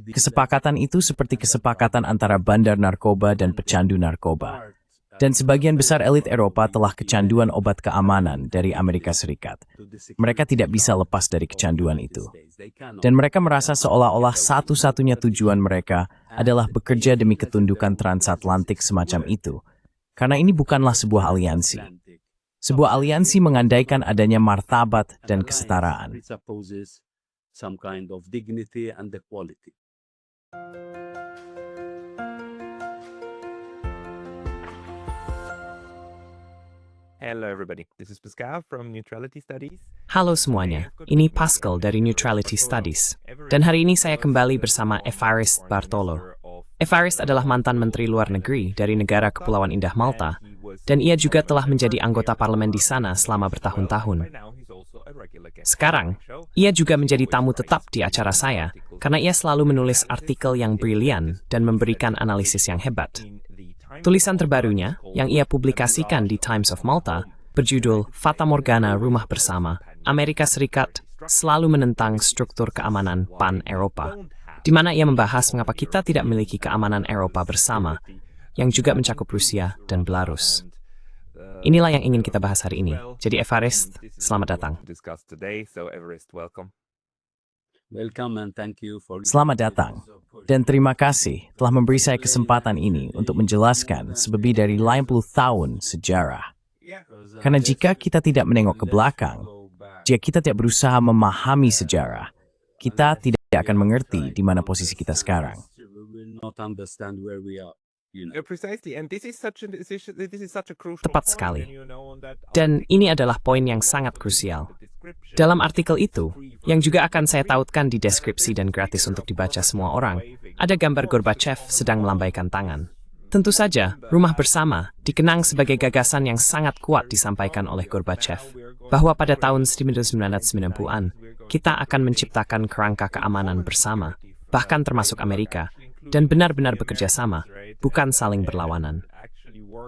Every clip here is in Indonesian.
Kesepakatan itu seperti kesepakatan antara bandar narkoba dan pecandu narkoba. Dan sebagian besar elit Eropa telah kecanduan obat keamanan dari Amerika Serikat. Mereka tidak bisa lepas dari kecanduan itu. Dan mereka merasa seolah-olah satu-satunya tujuan mereka adalah bekerja demi ketundukan transatlantik semacam itu. Karena ini bukanlah sebuah aliansi. Sebuah aliansi mengandaikan adanya martabat dan kesetaraan. Hello everybody, this is Pascal from Neutrality Studies. Halo semuanya, ini Pascal dari Neutrality Studies. Dan hari ini saya kembali bersama Evariste Bartolo. Evariste adalah mantan Menteri Luar Negeri dari negara Kepulauan Indah Malta, dan ia juga telah menjadi anggota parlemen di sana selama bertahun-tahun. Sekarang, ia juga menjadi tamu tetap di acara saya, karena ia selalu menulis artikel yang brilian dan memberikan analisis yang hebat. Tulisan terbarunya, yang ia publikasikan di Times of Malta, berjudul Fata Morgana Rumah Bersama, Amerika Serikat selalu menentang struktur keamanan pan-Eropa, di mana ia membahas mengapa kita tidak memiliki keamanan Eropa bersama, yang juga mencakup Rusia dan Belarus. Inilah yang ingin kita bahas hari ini. Jadi Evariste, selamat datang. Selamat datang, dan terima kasih telah memberi saya kesempatan ini untuk menjelaskan sebelebih dari 50 tahun sejarah. Karena jika kita tidak menengok ke belakang, jika kita tidak berusaha memahami sejarah, kita tidak akan mengerti di mana posisi kita sekarang. Tepat sekali. Dan ini adalah poin yang sangat krusial. Dalam artikel itu, yang juga akan saya tautkan di deskripsi dan gratis untuk dibaca semua orang, ada gambar Gorbachev sedang melambaikan tangan. Tentu saja, rumah bersama dikenang sebagai gagasan yang sangat kuat disampaikan oleh Gorbachev, bahwa pada tahun 1990-an, kita akan menciptakan kerangka keamanan bersama, bahkan termasuk Amerika, dan benar-benar bekerja sama, bukan saling berlawanan.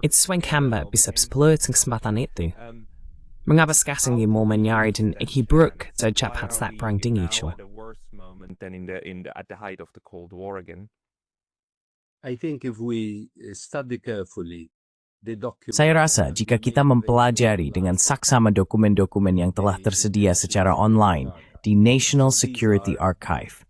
It's swing hamba bisa exploiting kesempatan itu. Mengapa sekarang ia mau menyari dan buruk sejak saat perang dingin itu? Saya rasa jika kita mempelajari dengan saksama dokumen-dokumen yang telah tersedia secara online di National Security Archive,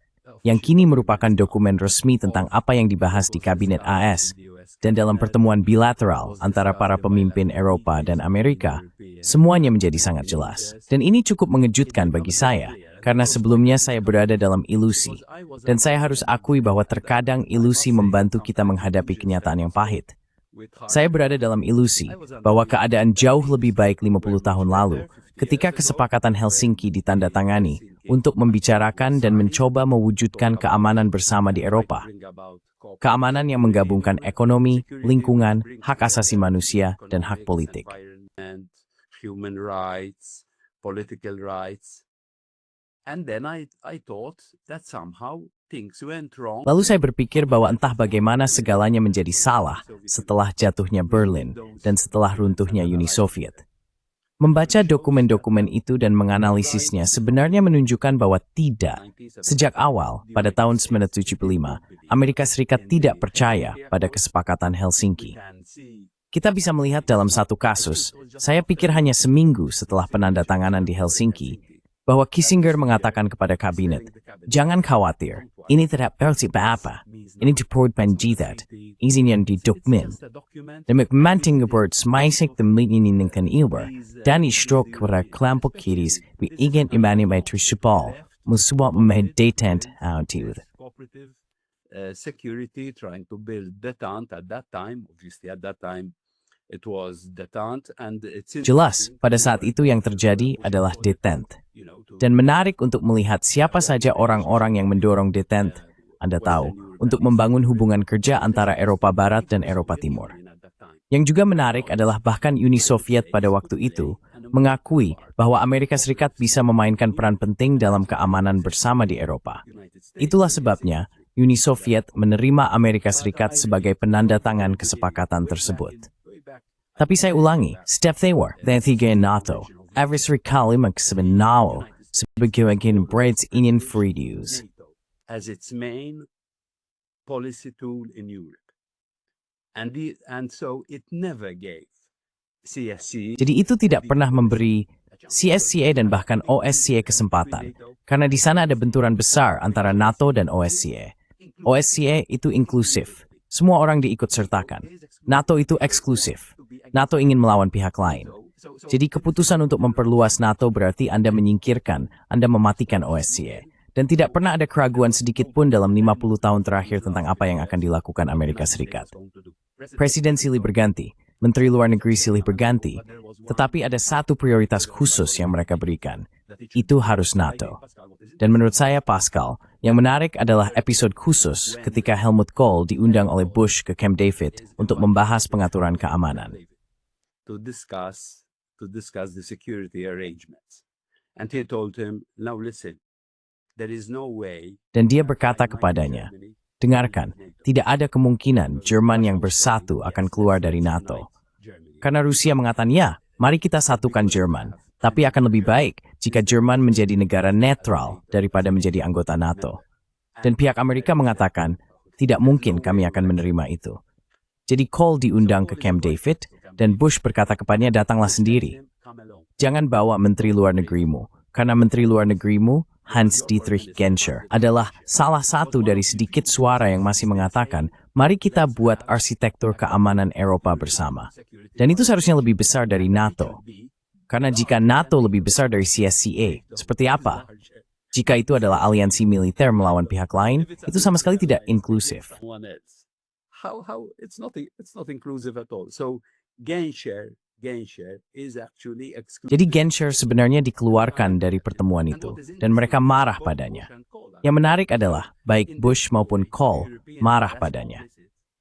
yang kini merupakan dokumen resmi tentang apa yang dibahas di Kabinet AS, dan dalam pertemuan bilateral antara para pemimpin Eropa dan Amerika, semuanya menjadi sangat jelas. Dan ini cukup mengejutkan bagi saya, karena sebelumnya saya berada dalam ilusi, dan saya harus akui bahwa terkadang ilusi membantu kita menghadapi kenyataan yang pahit. Saya berada dalam ilusi bahwa keadaan jauh lebih baik 50 tahun lalu, ketika kesepakatan Helsinki ditandatangani untuk membicarakan dan mencoba mewujudkan keamanan bersama di Eropa. Keamanan yang menggabungkan ekonomi, lingkungan, hak asasi manusia, dan hak politik. Lalu saya berpikir bahwa entah bagaimana segalanya menjadi salah setelah jatuhnya Berlin dan setelah runtuhnya Uni Soviet. Membaca dokumen-dokumen itu dan menganalisisnya sebenarnya menunjukkan bahwa tidak. Sejak awal, pada tahun 1975, Amerika Serikat tidak percaya pada kesepakatan Helsinki. Kita bisa melihat dalam satu kasus, saya pikir hanya seminggu setelah penandatanganan di Helsinki, bahwa Kissinger mengatakan kepada kabinet, jangan khawatir, ini tidak berarti apa-apa, ini diperpanjitat, izin yang didokmen. Dan memanting words maisik menginginkan ibar, dan istrok kepada kelompok kiris, ingin imani mai tersebal, musuh mendetent outward. Security trying to build detente at that time, obviously at that time, it was detente and jelas, pada saat itu yang terjadi adalah detente. Dan menarik untuk melihat siapa saja orang-orang yang mendorong detente, Anda tahu, untuk membangun hubungan kerja antara Eropa Barat dan Eropa Timur. Yang juga menarik adalah bahkan Uni Soviet pada waktu itu mengakui bahwa Amerika Serikat bisa memainkan peran penting dalam keamanan bersama di Eropa. Itulah sebabnya Uni Soviet menerima Amerika Serikat sebagai penandatangan kesepakatan tersebut. Tapi saya ulangi, step they were, dan tiga NATO, adversary kali magsabanao, sebagian Brits ingin free use. NATO as its main policy tool in Europe. And so it never gave CSC. Jadi itu tidak pernah memberi CSCA dan bahkan OSCE kesempatan, karena di sana ada benturan besar antara NATO dan OSCE. OSCE itu inklusif, semua orang diikut sertakan. NATO itu eksklusif, NATO ingin melawan pihak lain. Jadi keputusan untuk memperluas NATO berarti Anda menyingkirkan, Anda mematikan OSCE. Dan tidak pernah ada keraguan sedikit pun dalam 50 tahun terakhir tentang apa yang akan dilakukan Amerika Serikat. Presiden silih berganti, Menteri Luar Negeri silih berganti, tetapi ada satu prioritas khusus yang mereka berikan. Itu harus NATO. Dan menurut saya, Pascal, yang menarik adalah episode khusus ketika Helmut Kohl diundang oleh Bush ke Camp David untuk membahas pengaturan keamanan. To discuss the security arrangements. And he told him, now listen, there is no way. Dan dia berkata kepadanya, dengarkan, tidak ada kemungkinan Jerman yang bersatu akan keluar dari NATO. Karena Rusia mengatakan, ya, mari kita satukan Jerman. Tapi akan lebih baik jika Jerman menjadi negara netral daripada menjadi anggota NATO. Dan pihak Amerika mengatakan, tidak mungkin kami akan menerima itu. Jadi Kohl diundang ke Camp David, dan Bush berkata kepadanya, datanglah sendiri. Jangan bawa Menteri Luar Negerimu, karena Menteri Luar Negerimu, Hans-Dietrich Genscher, adalah salah satu dari sedikit suara yang masih mengatakan, mari kita buat arsitektur keamanan Eropa bersama. Dan itu seharusnya lebih besar dari NATO. Karena jika NATO lebih besar dari CSCA, seperti apa? Jika itu adalah aliansi militer melawan pihak lain, itu sama sekali tidak inklusif. How it's not inclusive at all. So Genscher is actually exclusive. Jadi Genscher sebenarnya dikeluarkan dari pertemuan itu, dan mereka marah padanya. Yang menarik adalah, baik Bush maupun Kohl marah padanya.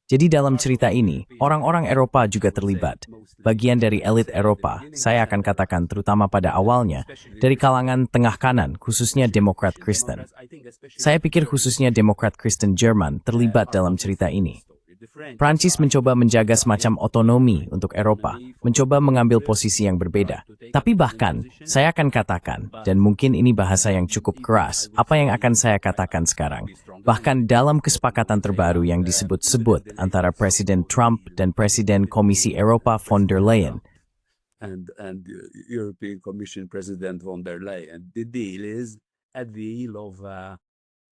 Jadi dalam cerita ini, orang-orang Eropa juga terlibat. Bagian dari elit Eropa, saya akan katakan terutama pada awalnya, dari kalangan tengah kanan, khususnya Demokrat Kristen. Saya pikir khususnya Demokrat Kristen Jerman terlibat dalam cerita ini. Prancis mencoba menjaga semacam otonomi untuk Eropa, mencoba mengambil posisi yang berbeda. Tapi bahkan, saya akan katakan, dan mungkin ini bahasa yang cukup keras, apa yang akan saya katakan sekarang, bahkan dalam kesepakatan terbaru yang disebut-sebut antara Presiden Trump dan Presiden Komisi Eropa von der Leyen, and European Commission President von der Leyen, the deal is a deal of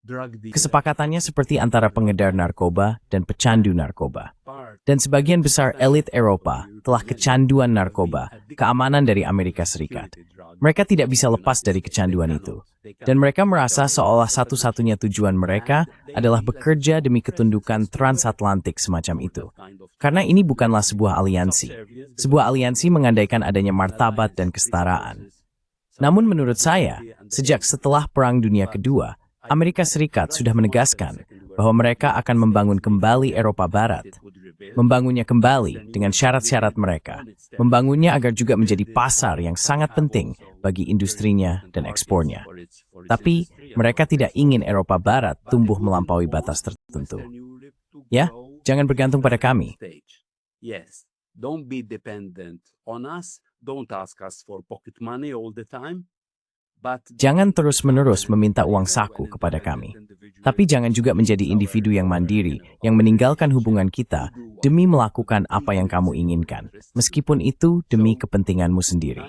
drug deal. Kesepakatannya seperti antara pengedar narkoba dan pecandu narkoba. Dan sebagian besar elit Eropa telah kecanduan narkoba, keamanan dari Amerika Serikat. Mereka tidak bisa lepas dari kecanduan itu. Dan mereka merasa seolah satu-satunya tujuan mereka adalah bekerja demi ketundukan transatlantik semacam itu. Karena ini bukanlah sebuah aliansi. Sebuah aliansi mengandaikan adanya martabat dan kesetaraan. Namun menurut saya, sejak setelah Perang Dunia Kedua, Amerika Serikat sudah menegaskan bahwa mereka akan membangun kembali Eropa Barat. Membangunnya kembali dengan syarat-syarat mereka. Membangunnya agar juga menjadi pasar yang sangat penting bagi industrinya dan ekspornya. Tapi mereka tidak ingin Eropa Barat tumbuh melampaui batas tertentu. Ya, jangan bergantung pada kami. Yes, don't be dependent on us. Don't ask us for pocket money all the time. Jangan terus-menerus meminta uang saku kepada kami. Tapi jangan juga menjadi individu yang mandiri, yang meninggalkan hubungan kita demi melakukan apa yang kamu inginkan, meskipun itu demi kepentinganmu sendiri.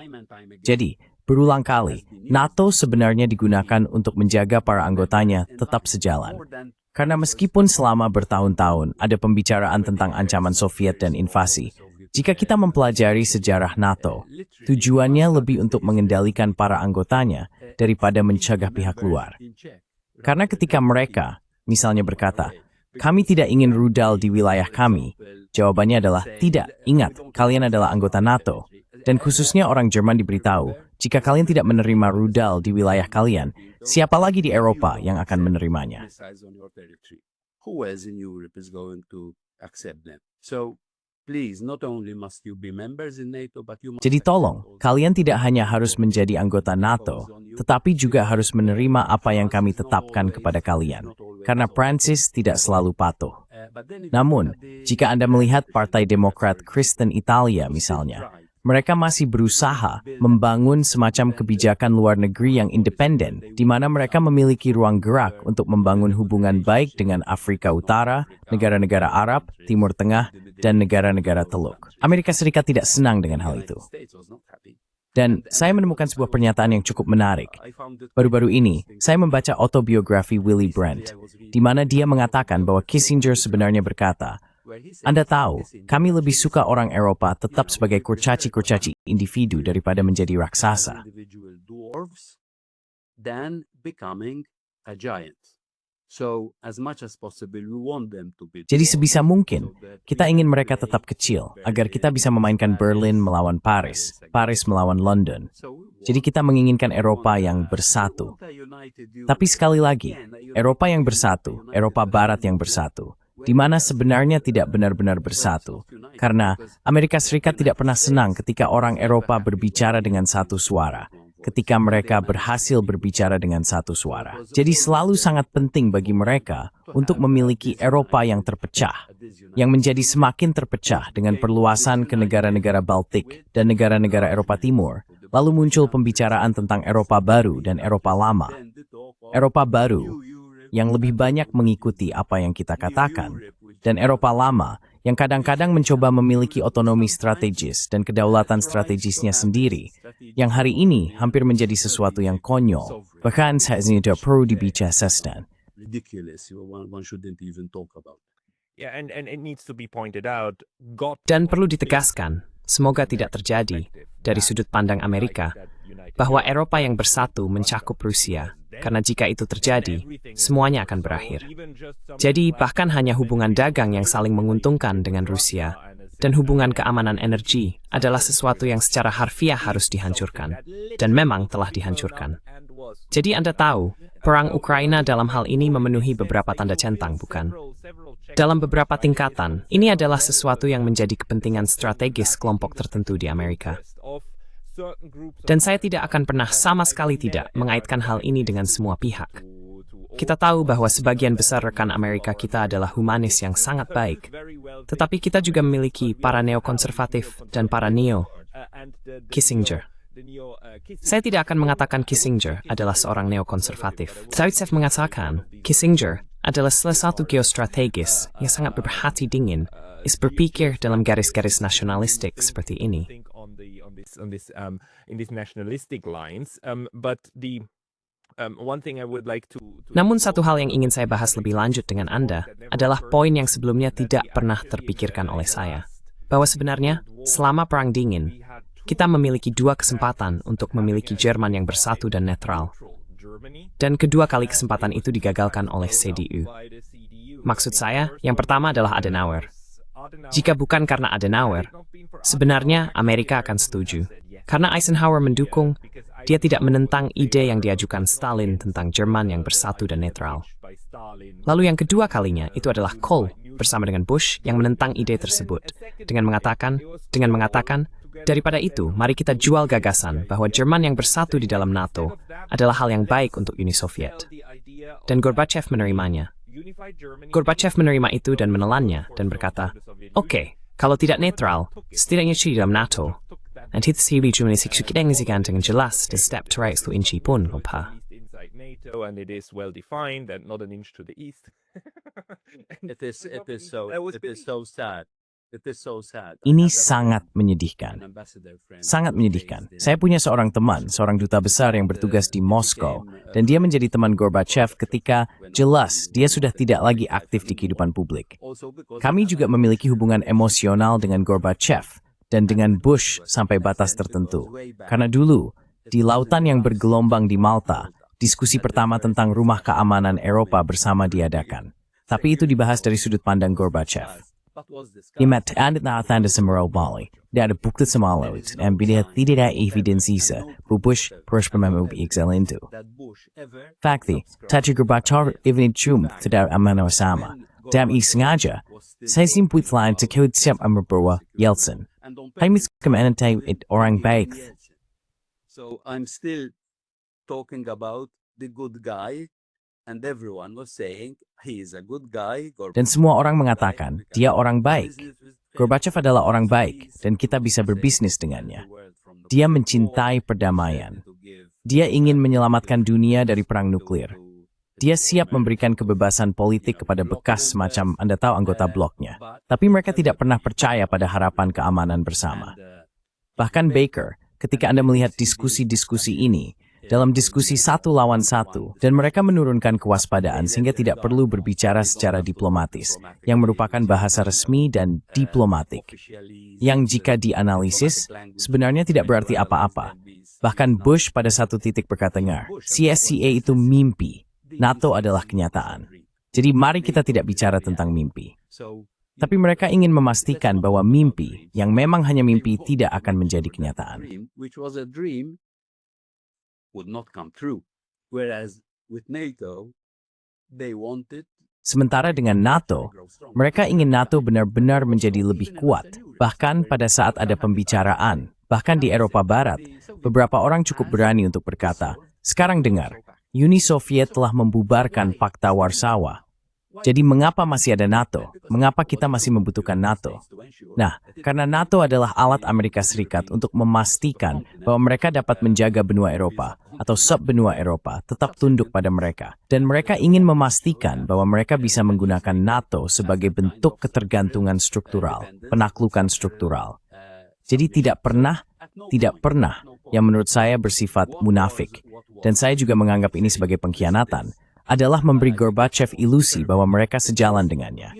Jadi, berulang kali, NATO sebenarnya digunakan untuk menjaga para anggotanya tetap sejalan. Karena meskipun selama bertahun-tahun ada pembicaraan tentang ancaman Soviet dan invasi, jika kita mempelajari sejarah NATO, tujuannya lebih untuk mengendalikan para anggotanya daripada mencegah pihak luar. Karena ketika mereka, misalnya berkata, kami tidak ingin rudal di wilayah kami, jawabannya adalah tidak, ingat, kalian adalah anggota NATO. Dan khususnya orang Jerman diberitahu, jika kalian tidak menerima rudal di wilayah kalian, siapa lagi di Eropa yang akan menerimanya? Who else in Europe is going to accept them? So, please, not only must you be members in NATO, but you must. Jadi tolong, kalian tidak hanya harus menjadi anggota NATO, tetapi juga harus menerima apa yang kami tetapkan kepada kalian. Karena Prancis tidak selalu patuh. Namun, jika Anda melihat Partai Demokrat Kristen Italia misalnya, Mereka masih berusaha membangun semacam kebijakan luar negeri yang independen, di mana mereka memiliki ruang gerak untuk membangun hubungan baik dengan Afrika Utara, negara-negara Arab, Timur Tengah, dan negara-negara Teluk. Amerika Serikat tidak senang dengan hal itu. Dan saya menemukan sebuah pernyataan yang cukup menarik. Baru-baru ini, saya membaca autobiografi Willy Brandt, di mana dia mengatakan bahwa Kissinger sebenarnya berkata, "Anda tahu, kami lebih suka orang Eropa tetap sebagai kurcaci-kurcaci individu daripada menjadi raksasa." Jadi sebisa mungkin, kita ingin mereka tetap kecil, agar kita bisa memainkan Berlin melawan Paris, Paris melawan London. Jadi kita menginginkan Eropa yang bersatu. Tapi sekali lagi, Eropa yang bersatu, Eropa Barat yang bersatu, di mana sebenarnya tidak benar-benar bersatu. Karena Amerika Serikat tidak pernah senang ketika orang Eropa berbicara dengan satu suara, ketika mereka berhasil berbicara dengan satu suara. Jadi selalu sangat penting bagi mereka untuk memiliki Eropa yang terpecah, yang menjadi semakin terpecah dengan perluasan ke negara-negara Baltik dan negara-negara Eropa Timur. Lalu muncul pembicaraan tentang Eropa baru dan Eropa lama. Eropa baru yang lebih banyak mengikuti apa yang kita katakan, dan Eropa lama yang kadang-kadang mencoba memiliki otonomi strategis dan kedaulatan strategisnya sendiri, yang hari ini hampir menjadi sesuatu yang konyol, bahkan seharusnya tidak perlu dibicarakan. Dan perlu ditegaskan, semoga tidak terjadi, dari sudut pandang Amerika, bahwa Eropa yang bersatu mencakup Rusia, karena jika itu terjadi, semuanya akan berakhir. Jadi, bahkan hanya hubungan dagang yang saling menguntungkan dengan Rusia, dan hubungan keamanan energi adalah sesuatu yang secara harfiah harus dihancurkan, dan memang telah dihancurkan. Jadi Anda tahu, perang Ukraina dalam hal ini memenuhi beberapa tanda centang, bukan? Dalam beberapa tingkatan, ini adalah sesuatu yang menjadi kepentingan strategis kelompok tertentu di Amerika. Dan saya tidak akan pernah sama sekali tidak mengaitkan hal ini dengan semua pihak. Kita tahu bahwa sebagian besar rekan Amerika kita adalah humanis yang sangat baik, tetapi kita juga memiliki para neokonservatif dan para neo-Kissinger. Saya tidak akan mengatakan Kissinger adalah seorang neokonservatif, tetapi saya mengatakan Kissinger adalah salah satu geostrategis yang sangat berhati dingin, berpikir dalam garis-garis nasionalistik seperti ini. Namun satu hal yang ingin saya bahas lebih lanjut dengan Anda adalah poin yang sebelumnya tidak pernah terpikirkan oleh saya, bahwa sebenarnya selama Perang Dingin, kita memiliki dua kesempatan untuk memiliki Jerman yang bersatu dan netral. Dan kedua kali kesempatan itu digagalkan oleh CDU. Maksud saya, yang pertama adalah Adenauer. Jika bukan karena Adenauer, sebenarnya Amerika akan setuju. Karena Eisenhower mendukung, dia tidak menentang ide yang diajukan Stalin tentang Jerman yang bersatu dan netral. Lalu yang kedua kalinya itu adalah Kohl bersama dengan Bush yang menentang ide tersebut, dengan mengatakan, daripada itu, mari kita jual gagasan bahwa Jerman yang bersatu di dalam NATO adalah hal yang baik untuk Uni Soviet. Dan Gorbachev menerimanya. Gorbachev menerima itu dan menelannya dan berkata, "Oke, kalau tidak netral, setidaknya di dalam NATO. Dan itu sih cuma sikit yang dengan jelas dan step terakhir itu inci pun lupa." Ini sangat menyedihkan. Sangat menyedihkan. Saya punya seorang teman, seorang duta besar yang bertugas di Moskow, dan dia menjadi teman Gorbachev ketika jelas dia sudah tidak lagi aktif di kehidupan publik. Kami juga memiliki hubungan emosional dengan Gorbachev dan dengan Bush sampai batas tertentu. Karena dulu, di lautan yang bergelombang di Malta, diskusi pertama tentang rumah keamanan Eropa bersama diadakan. Tapi itu dibahas dari sudut pandang Gorbachev. Imat tanda semua Bali, dari bukti semalut, dan bila tidak ada evidensi Bush pernah excel itu. Fakti, tadi Gorbachev even cum tidak aman sama. Dalam sengaja, saya simpul lain terkait siap membawa Yeltsin. Hai miskemenantai orang baik. So I'm still talking about the good guy, and everyone was saying Dan semua orang mengatakan, dia orang baik. Gorbachev adalah orang baik, dan kita bisa berbisnis dengannya. Dia mencintai perdamaian. Dia ingin menyelamatkan dunia dari perang nuklir. Dia siap memberikan kebebasan politik kepada bekas semacam Anda tahu anggota bloknya. Tapi mereka tidak pernah percaya pada harapan keamanan bersama. Bahkan Baker, ketika Anda melihat diskusi-diskusi ini, dalam diskusi 1 lawan 1, dan mereka menurunkan kewaspadaan sehingga tidak perlu berbicara secara diplomatis, yang merupakan bahasa resmi dan diplomatik. Yang jika dianalisis, sebenarnya tidak berarti apa-apa. Bahkan Bush pada satu titik berkata, CSCA itu mimpi. NATO adalah kenyataan. Jadi mari kita tidak bicara tentang mimpi. Tapi mereka ingin memastikan bahwa mimpi, yang memang hanya mimpi, tidak akan menjadi kenyataan. Sementara dengan NATO, mereka ingin NATO benar-benar menjadi lebih kuat. Bahkan pada saat ada pembicaraan, bahkan di Eropa Barat, beberapa orang cukup berani untuk berkata, sekarang dengar, Uni Soviet telah membubarkan Fakta Warsawa. Jadi mengapa masih ada NATO? Mengapa kita masih membutuhkan NATO? Nah, karena NATO adalah alat Amerika Serikat untuk memastikan bahwa mereka dapat menjaga benua Eropa atau sub-benua Eropa tetap tunduk pada mereka. Dan mereka ingin memastikan bahwa mereka bisa menggunakan NATO sebagai bentuk ketergantungan struktural, penaklukan struktural. Jadi tidak pernah yang menurut saya bersifat munafik. Dan saya juga menganggap ini sebagai pengkhianatan, adalah memberi Gorbachev ilusi bahwa mereka sejalan dengannya.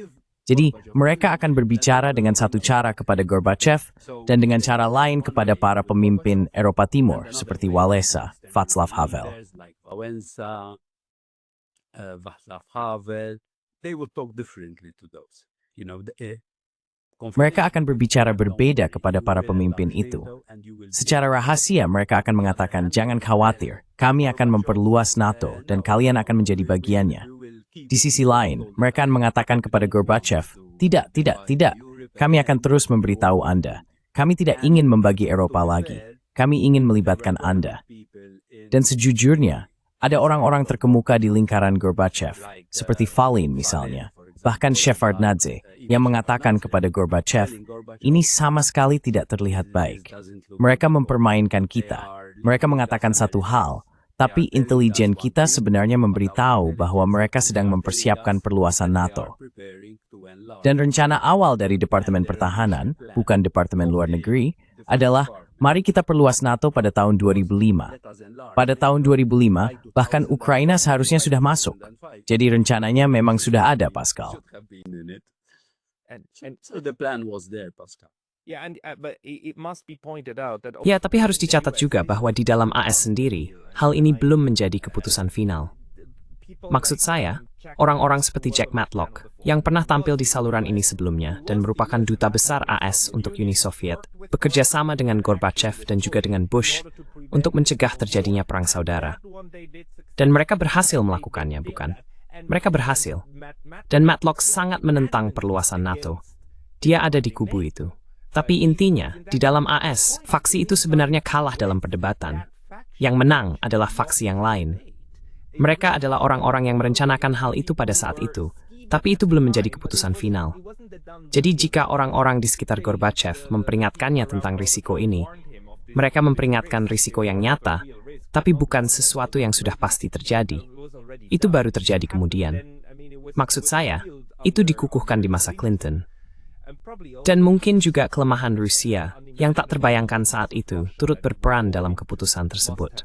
Jadi, mereka akan berbicara dengan satu cara kepada Gorbachev dan dengan cara lain kepada para pemimpin Eropa Timur, seperti Walesa, Václav Havel. Mereka akan berbicara berbeda kepada para pemimpin itu. Secara rahasia, mereka akan mengatakan, jangan khawatir, kami akan memperluas NATO dan kalian akan menjadi bagiannya. Di sisi lain, mereka akan mengatakan kepada Gorbachev, tidak, kami akan terus memberitahu Anda. Kami tidak ingin membagi Eropa lagi. Kami ingin melibatkan Anda. Dan sejujurnya, ada orang-orang terkemuka di lingkaran Gorbachev, seperti Stalin misalnya. Bahkan Shevardnadze, yang mengatakan kepada Gorbachev, ini sama sekali tidak terlihat baik. Mereka mempermainkan kita. Mereka mengatakan satu hal, tapi intelijen kita sebenarnya memberitahu bahwa mereka sedang mempersiapkan perluasan NATO. Dan rencana awal dari Departemen Pertahanan, bukan Departemen Luar Negeri, adalah mari kita perluas NATO pada tahun 2005. Pada tahun 2005, bahkan Ukraina seharusnya sudah masuk. Jadi rencananya memang sudah ada, Pascal. Ya, tapi harus dicatat juga bahwa di dalam AS sendiri, hal ini belum menjadi keputusan final. Maksud saya, orang-orang seperti Jack Matlock, yang pernah tampil di saluran ini sebelumnya dan merupakan duta besar AS untuk Uni Soviet, bekerja sama dengan Gorbachev dan juga dengan Bush untuk mencegah terjadinya perang saudara. Dan mereka berhasil melakukannya, bukan? Mereka berhasil. Dan Matlock sangat menentang perluasan NATO. Dia ada di kubu itu. Tapi intinya, di dalam AS, faksi itu sebenarnya kalah dalam perdebatan. Yang menang adalah faksi yang lain. Mereka adalah orang-orang yang merencanakan hal itu pada saat itu, tapi itu belum menjadi keputusan final. Jadi jika orang-orang di sekitar Gorbachev memperingatkannya tentang risiko ini, mereka memperingatkan risiko yang nyata, tapi bukan sesuatu yang sudah pasti terjadi. Itu baru terjadi kemudian. Maksud saya, itu dikukuhkan di masa Clinton. Dan mungkin juga kelemahan Rusia yang tak terbayangkan saat itu turut berperan dalam keputusan tersebut.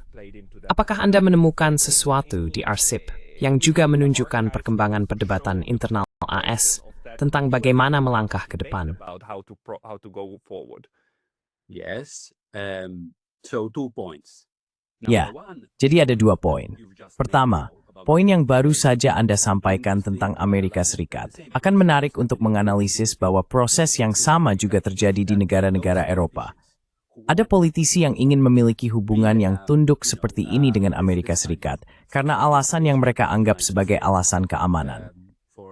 Apakah Anda menemukan sesuatu di arsip yang juga menunjukkan perkembangan perdebatan internal AS tentang bagaimana melangkah ke depan? Ya, jadi ada 2 poin. Pertama, poin yang baru saja Anda sampaikan tentang Amerika Serikat akan menarik untuk menganalisis bahwa proses yang sama juga terjadi di negara-negara Eropa. Ada politisi yang ingin memiliki hubungan yang tunduk seperti ini dengan Amerika Serikat karena alasan yang mereka anggap sebagai alasan keamanan.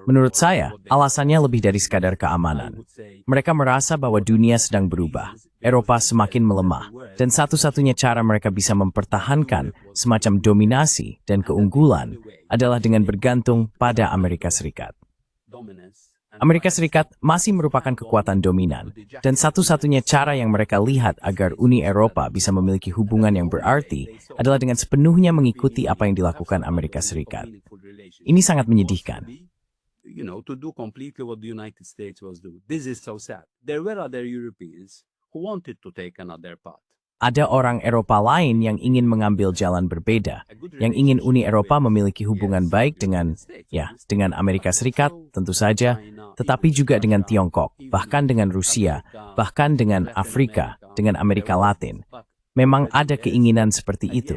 Menurut saya, alasannya lebih dari sekadar keamanan. Mereka merasa bahwa dunia sedang berubah, Eropa semakin melemah, dan satu-satunya cara mereka bisa mempertahankan semacam dominasi dan keunggulan adalah dengan bergantung pada Amerika Serikat. Amerika Serikat masih merupakan kekuatan dominan, dan satu-satunya cara yang mereka lihat agar Uni Eropa bisa memiliki hubungan yang berarti adalah dengan sepenuhnya mengikuti apa yang dilakukan Amerika Serikat. Ini sangat menyedihkan. To do completely what the United States was doing. This is so sad. There were other Europeans who wanted to take another path. Ada orang Eropa lain yang ingin mengambil jalan berbeda, yang ingin Uni Eropa memiliki hubungan baik dengan Amerika Serikat, tentu saja, tetapi juga dengan Tiongkok, bahkan dengan Rusia, bahkan dengan Afrika, dengan Amerika Latin. Memang ada keinginan seperti itu.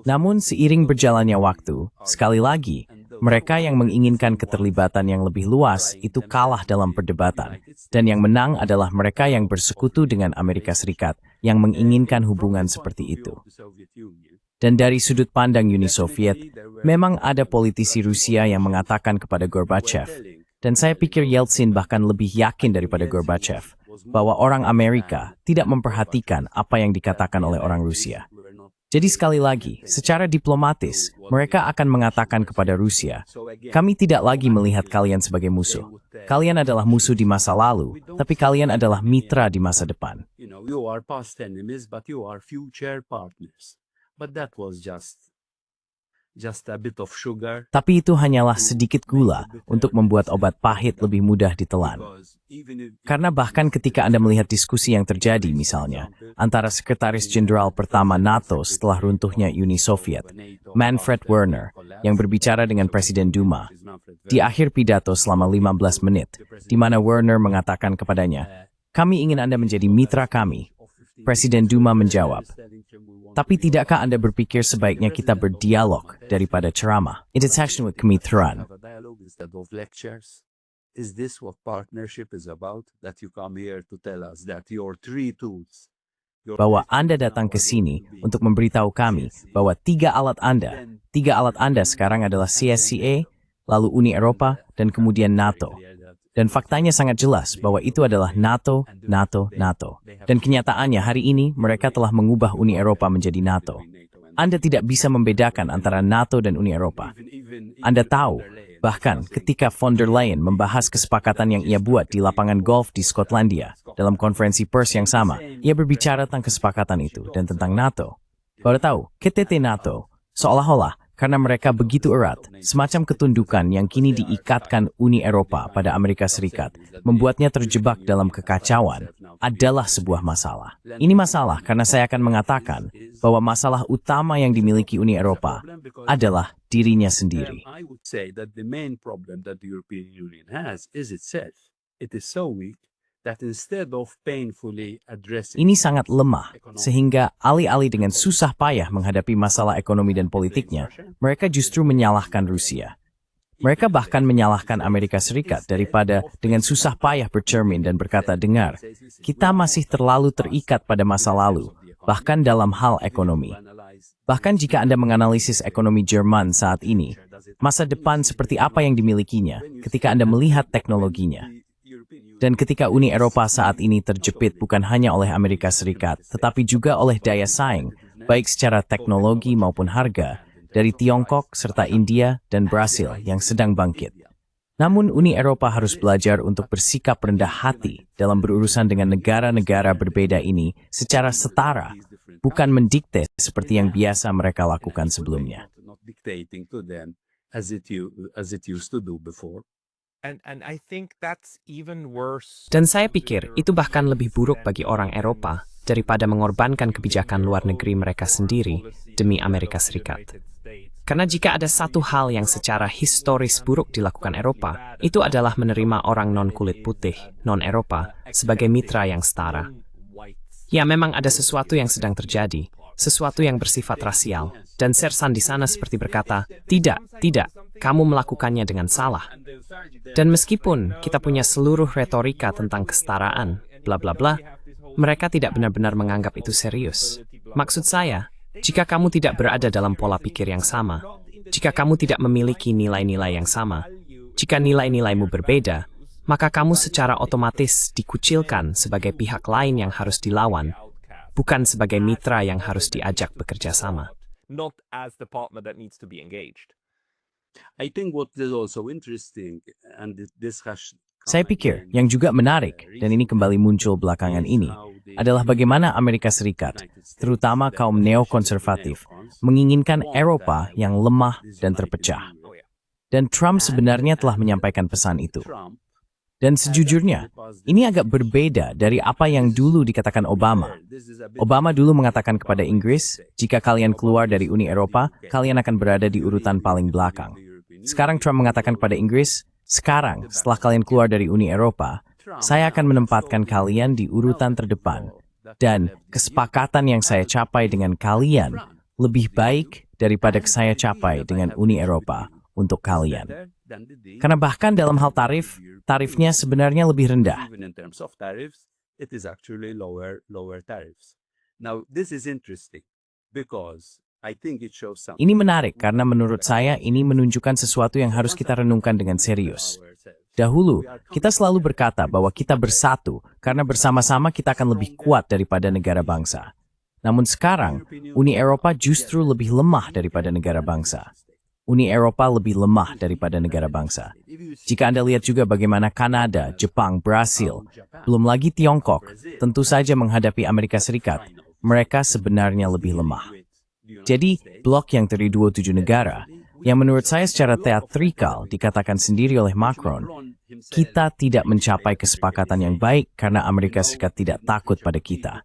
Namun seiring berjalannya waktu, sekali lagi, mereka yang menginginkan keterlibatan yang lebih luas itu kalah dalam perdebatan, dan yang menang adalah mereka yang bersekutu dengan Amerika Serikat yang menginginkan hubungan seperti itu. Dan dari sudut pandang Uni Soviet, memang ada politisi Rusia yang mengatakan kepada Gorbachev, dan saya pikir Yeltsin bahkan lebih yakin daripada Gorbachev, bahwa orang Amerika tidak memperhatikan apa yang dikatakan oleh orang Rusia. Jadi sekali lagi, secara diplomatis, mereka akan mengatakan kepada Rusia, kami tidak lagi melihat kalian sebagai musuh. Kalian adalah musuh di masa lalu, tapi kalian adalah mitra di masa depan. You are past enemies, but you are future partners. But that was just a bit of sugar. Tapi itu hanyalah sedikit gula untuk membuat obat pahit lebih mudah ditelan. Karena bahkan ketika Anda melihat diskusi yang terjadi misalnya, antara Sekretaris Jenderal pertama NATO setelah runtuhnya Uni Soviet, Manfred Werner, yang berbicara dengan Presiden Duma, di akhir pidato selama 15 menit, di mana Werner mengatakan kepadanya, kami ingin Anda menjadi mitra kami. Presiden Duma menjawab, tapi tidakkah Anda berpikir sebaiknya kita berdialog daripada ceramah? Interaction with kemitraan. Is this what partnership is about? That you come here to tell us that your three tools, bahwa Anda datang ke sini untuk memberitahu kami bahwa tiga alat Anda sekarang adalah CSCA, lalu Uni Eropa, dan kemudian NATO. Dan faktanya sangat jelas bahwa itu adalah NATO. Dan kenyataannya hari ini mereka telah mengubah Uni Eropa menjadi NATO. Anda tidak bisa membedakan antara NATO dan Uni Eropa. Anda tahu, bahkan ketika von der Leyen membahas kesepakatan yang ia buat di lapangan golf di Skotlandia, dalam konferensi pers yang sama, ia berbicara tentang kesepakatan itu dan tentang NATO. Baru tahu, KTT NATO, seolah-olah karena mereka begitu erat, semacam ketundukan yang kini diikatkan Uni Eropa pada Amerika Serikat, membuatnya terjebak dalam kekacauan, adalah sebuah masalah. Ini masalah karena saya akan mengatakan bahwa masalah utama yang dimiliki Uni Eropa adalah dirinya sendiri. I would say that the main problem that the European Union has is itself. It is so weak that instead of painfully addressing Ini sangat lemah, sehingga alih-alih dengan susah payah menghadapi masalah ekonomi dan politiknya, mereka justru menyalahkan Rusia. Mereka bahkan menyalahkan Amerika Serikat daripada dengan susah payah bercermin dan berkata, dengar, kita masih terlalu terikat pada masa lalu, bahkan dalam hal ekonomi. Bahkan jika Anda menganalisis ekonomi Jerman saat ini, masa depan seperti apa yang dimilikinya ketika Anda melihat teknologinya. Dan ketika Uni Eropa saat ini terjepit bukan hanya oleh Amerika Serikat, tetapi juga oleh daya saing, baik secara teknologi maupun harga, dari Tiongkok serta India dan Brasil yang sedang bangkit. Namun Uni Eropa harus belajar untuk bersikap rendah hati dalam berurusan dengan negara-negara berbeda ini secara setara, bukan mendikte seperti yang biasa mereka lakukan sebelumnya. Dan saya pikir itu bahkan lebih buruk bagi orang Eropa daripada mengorbankan kebijakan luar negeri mereka sendiri demi Amerika Serikat. Karena jika ada satu hal yang secara historis buruk dilakukan Eropa, itu adalah menerima orang non-kulit putih, non-Eropa, sebagai mitra yang setara. Ya, memang ada sesuatu yang sedang terjadi, sesuatu yang bersifat rasial, dan Sersan di sana seperti berkata, tidak, kamu melakukannya dengan salah. Dan meskipun kita punya seluruh retorika tentang kesetaraan, bla bla bla, mereka tidak benar-benar menganggap itu serius. Maksud saya, jika kamu tidak berada dalam pola pikir yang sama, jika kamu tidak memiliki nilai-nilai yang sama, Jika nilai-nilaimu berbeda, maka kamu secara otomatis dikucilkan sebagai pihak lain yang harus dilawan, bukan sebagai mitra yang harus diajak bekerja sama. Not as the partner that needs to be engaged. I think what is also interesting and this has Saya pikir yang juga menarik, dan ini kembali muncul belakangan ini, adalah bagaimana Amerika Serikat, terutama kaum neokonservatif, menginginkan Eropa yang lemah dan terpecah. Dan Trump sebenarnya telah menyampaikan pesan itu. Dan sejujurnya, ini agak berbeda dari apa yang dulu dikatakan Obama. Obama dulu mengatakan kepada Inggris, jika kalian keluar dari Uni Eropa, kalian akan berada di urutan paling belakang. Sekarang Trump mengatakan kepada Inggris, sekarang setelah kalian keluar dari Uni Eropa, saya akan menempatkan kalian di urutan terdepan. Dan kesepakatan yang saya capai dengan kalian lebih baik daripada saya capai dengan Uni Eropa untuk kalian. Karena bahkan dalam hal tarifnya sebenarnya lebih rendah. Even in terms of tariffs, it is actually lower tariffs. Now, this is interesting because I think it shows something. Ini menarik karena menurut saya ini menunjukkan sesuatu yang harus kita renungkan dengan serius. Dahulu, kita selalu berkata bahwa kita bersatu karena bersama-sama kita akan lebih kuat daripada negara bangsa. Namun sekarang, Uni Eropa justru lebih lemah daripada negara bangsa. Uni Eropa lebih lemah daripada negara bangsa. Jika Anda lihat juga bagaimana Kanada, Jepang, Brasil, belum lagi Tiongkok, tentu saja menghadapi Amerika Serikat, mereka sebenarnya lebih lemah. Jadi, blok yang terdiri 27 negara, yang menurut saya secara teatrikal dikatakan sendiri oleh Macron, kita tidak mencapai kesepakatan yang baik karena Amerika Serikat tidak takut pada kita.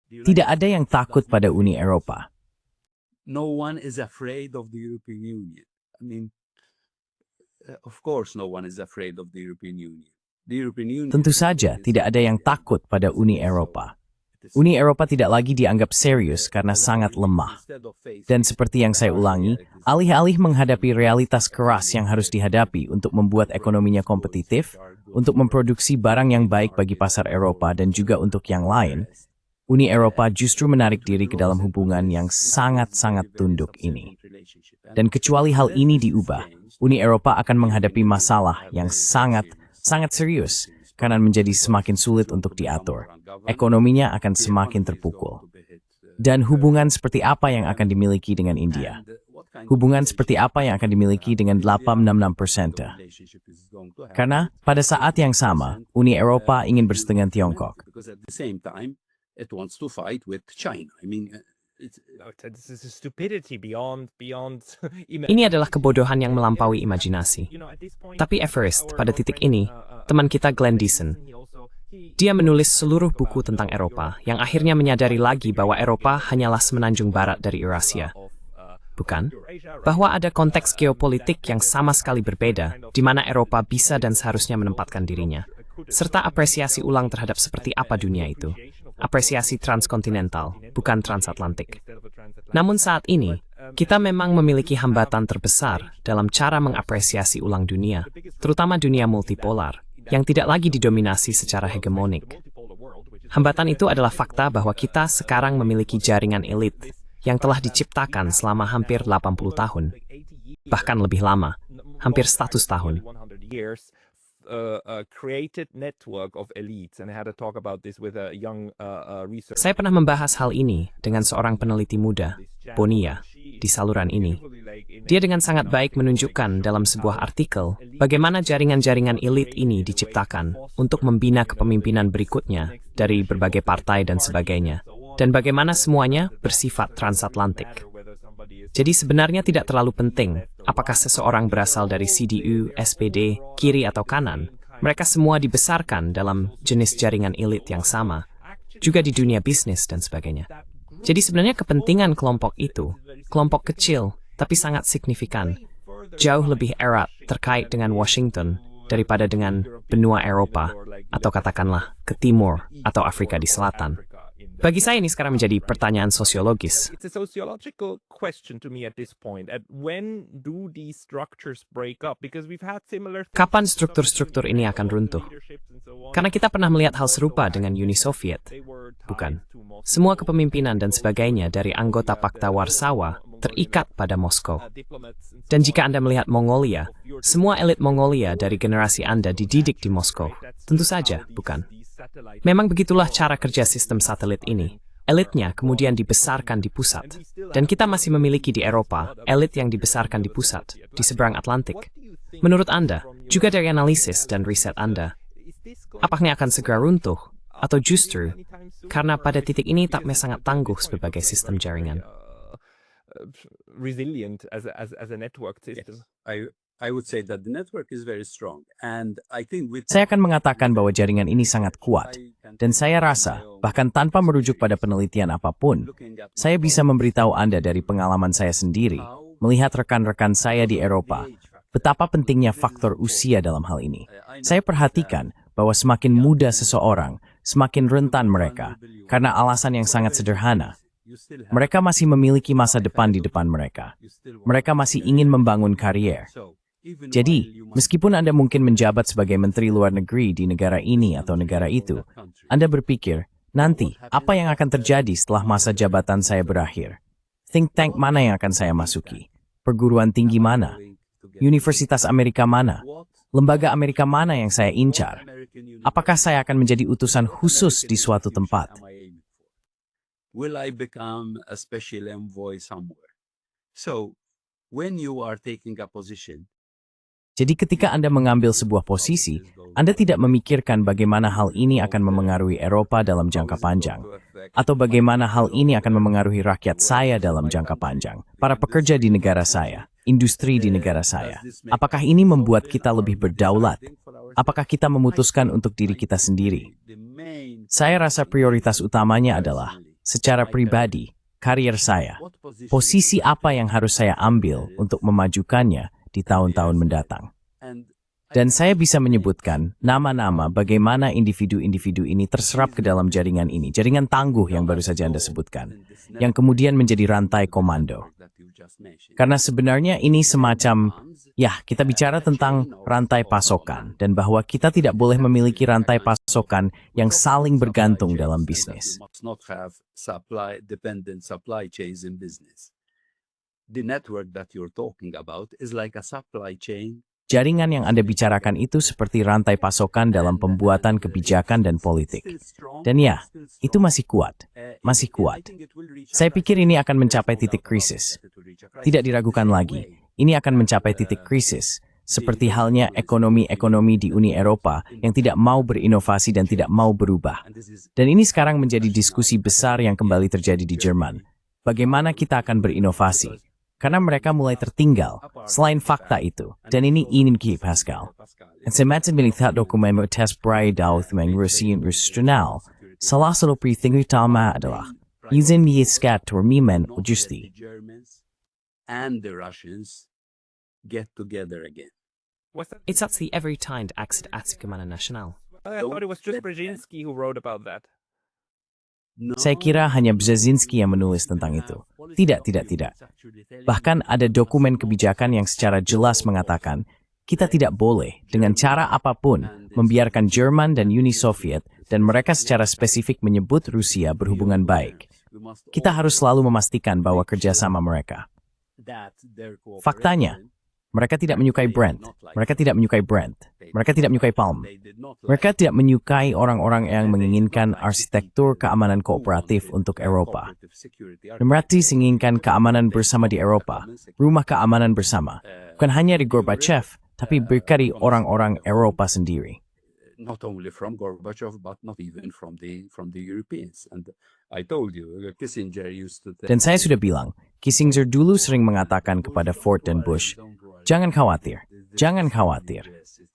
Tidak ada yang takut pada Uni Eropa. No one is afraid of the European Union. I mean, of course no one is afraid of the European Union. The European Union. Tentu saja tidak ada yang takut pada Uni Eropa. Uni Eropa tidak lagi dianggap serius karena sangat lemah. Dan seperti yang saya ulangi, alih-alih menghadapi realitas keras yang harus dihadapi untuk membuat ekonominya kompetitif, untuk memproduksi barang yang baik bagi pasar Eropa dan juga untuk yang lain, Uni Eropa justru menarik diri ke dalam hubungan yang sangat-sangat tunduk ini. Dan kecuali hal ini diubah, Uni Eropa akan menghadapi masalah yang sangat serius karena menjadi semakin sulit untuk diatur. Ekonominya akan semakin terpukul. Dan hubungan seperti apa yang akan dimiliki dengan India? Hubungan seperti apa yang akan dimiliki dengan 866%? Karena pada saat yang sama, Uni Eropa ingin bersatu dengan Tiongkok. It wants to fight with China. I mean, This is a stupidity beyond. Ini adalah kebodohan yang melampaui imajinasi. Tapi Everest, pada titik ini, teman kita Glenn Deason, dia menulis seluruh buku tentang Eropa, yang akhirnya menyadari lagi bahwa Eropa hanyalah semenanjung barat dari Eurasia. Bukan? Bahwa ada konteks geopolitik yang sama sekali berbeda, di mana Eropa bisa dan seharusnya menempatkan dirinya. Serta apresiasi ulang terhadap seperti apa dunia itu. Apresiasi transkontinental, bukan transatlantik. Namun saat ini, kita memang memiliki hambatan terbesar dalam cara mengapresiasi ulang dunia, terutama dunia multipolar, yang tidak lagi didominasi secara hegemonik. Hambatan itu adalah fakta bahwa kita sekarang memiliki jaringan elit yang telah diciptakan selama hampir 80 tahun, bahkan lebih lama, hampir 100 tahun. Saya pernah membahas hal ini dengan seorang peneliti muda, Bonia, di saluran ini. Dia dengan sangat baik menunjukkan dalam sebuah artikel bagaimana jaringan-jaringan elit ini diciptakan untuk membina kepemimpinan berikutnya dari berbagai partai dan sebagainya, dan bagaimana semuanya bersifat transatlantik. Jadi sebenarnya tidak terlalu penting apakah seseorang berasal dari CDU, SPD, kiri atau kanan. Mereka semua dibesarkan dalam jenis jaringan elit yang sama, juga di dunia bisnis dan sebagainya. Jadi sebenarnya kepentingan kelompok itu, kelompok kecil tapi sangat signifikan, jauh lebih erat terkait dengan Washington daripada dengan benua Eropa, atau katakanlah ke timur atau Afrika di selatan. Bagi saya ini sekarang menjadi pertanyaan sosiologis. It's a sociological question to me at this point. At when do these structures break up? Because we've had similar things Kapan with struktur-struktur ini akan runtuh? leaderships and so on. Karena kita pernah melihat hal serupa dengan Uni Soviet. They were tied Bukan. to Moscow. Semua kepemimpinan dan sebagainya dari anggota Pakta Warsawa terikat pada Moskow. Diplomats and so Dan on. jika Anda melihat Mongolia, semua elit Mongolia dari generasi Anda dididik di Moskow. Tentu saja, bukan? Memang begitulah cara kerja sistem satelit ini. Elitnya kemudian dibesarkan di pusat. Dan kita masih memiliki di Eropa, elit yang dibesarkan di pusat, di seberang Atlantik. Menurut Anda, juga dari analisis dan riset Anda, apakah ini akan segera runtuh? Atau justru, karena pada titik ini takme sangat tangguh sebagai sistem jaringan? Resilient as a network system. I would say that the network is very strong, and I think with Saya akan mengatakan bahwa jaringan ini sangat kuat, dan saya rasa, bahkan tanpa merujuk pada penelitian apapun, saya bisa memberitahu Anda dari pengalaman saya sendiri, melihat rekan-rekan saya di Eropa, betapa pentingnya faktor usia dalam hal ini. Saya perhatikan bahwa semakin muda seseorang, semakin rentan mereka, karena alasan yang sangat sederhana. Mereka masih memiliki masa depan di depan mereka. Mereka masih ingin membangun karier. Jadi, meskipun Anda mungkin menjabat sebagai Menteri Luar Negeri di negara ini atau negara itu, Anda berpikir, nanti, apa yang akan terjadi setelah masa jabatan saya berakhir? Think tank mana yang akan saya masuki? Perguruan tinggi mana? Universitas Amerika mana? Lembaga Amerika mana yang saya incar? Apakah saya akan menjadi utusan khusus di suatu tempat? will I become a special envoy somewhere? So, when you are taking a position, Jadi ketika Anda mengambil sebuah posisi, Anda tidak memikirkan bagaimana hal ini akan memengaruhi Eropa dalam jangka panjang, atau bagaimana hal ini akan memengaruhi rakyat saya dalam jangka panjang, para pekerja di negara saya, industri di negara saya. Apakah ini membuat kita lebih berdaulat? Apakah kita memutuskan untuk diri kita sendiri? Saya rasa prioritas utamanya adalah, secara pribadi, karier saya. Posisi apa yang harus saya ambil untuk memajukannya di tahun-tahun mendatang. Dan saya bisa menyebutkan nama-nama bagaimana individu-individu ini terserap ke dalam jaringan ini, jaringan tangguh yang baru saja Anda sebutkan, yang kemudian menjadi rantai komando. Karena sebenarnya ini semacam, ya, kita bicara tentang rantai pasokan, dan bahwa kita tidak boleh memiliki rantai pasokan yang saling bergantung dalam bisnis. The network that you're talking about is like a supply chain. Jaringan yang Anda bicarakan itu seperti rantai pasokan dalam pembuatan kebijakan dan politik. Dan ya, itu masih kuat. Masih kuat. Saya pikir ini akan mencapai titik krisis. Tidak diragukan lagi, ini akan mencapai titik krisis. Seperti halnya ekonomi-ekonomi di Uni Eropa yang tidak mau berinovasi dan tidak mau berubah. Dan ini sekarang menjadi diskusi besar yang kembali terjadi di Jerman. Bagaimana kita akan berinovasi? Karena mereka mulai tertinggal, selain fakta itu, dan ini ingin Ki Pascal. En semacam melihat dokumen tes beredar tentang Rusia Regional, salah satu pertimbangan utama adalah izin mengikat turmimen justi. And the Russians get together again. It's actually every time exit Keamanan Nasional. I thought it was just Brzezinski who wrote about that. Saya kira hanya Brzezinski yang menulis tentang itu. Tidak. Bahkan ada dokumen kebijakan yang secara jelas mengatakan, kita tidak boleh dengan cara apapun membiarkan Jerman dan Uni Soviet dan mereka secara spesifik menyebut Rusia berhubungan baik. Kita harus selalu memastikan bahwa kerjasama mereka. Faktanya, mereka tidak menyukai Brent, mereka tidak menyukai Brent, mereka tidak menyukai Palm. Mereka tidak menyukai orang-orang yang menginginkan arsitektur keamanan kooperatif untuk Eropa. Mereka menginginkan keamanan bersama di Eropa, rumah keamanan bersama, bukan hanya di Gorbachev, tapi berkali orang-orang Eropa sendiri. Not only from Gorbachev, but not even from the Europeans. And I told you, Kissinger used to. Dan saya sudah bilang, Kissinger dulu sering mengatakan kepada Ford dan Bush, jangan khawatir, jangan khawatir.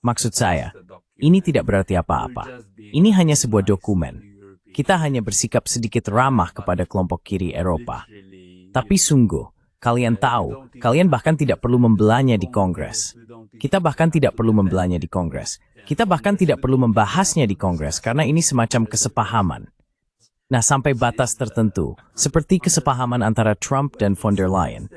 Maksud saya, ini tidak berarti apa-apa. Ini hanya sebuah dokumen. Kita hanya bersikap sedikit ramah kepada kelompok kiri Eropa. Tapi sungguh, kalian tahu, kalian bahkan tidak perlu membelanya di Kongres. Kita bahkan tidak perlu membelanya di Kongres. Kita bahkan tidak perlu membahasnya di Kongres karena ini semacam kesepahaman. Nah, sampai batas tertentu, seperti kesepahaman antara Trump dan von der Leyen.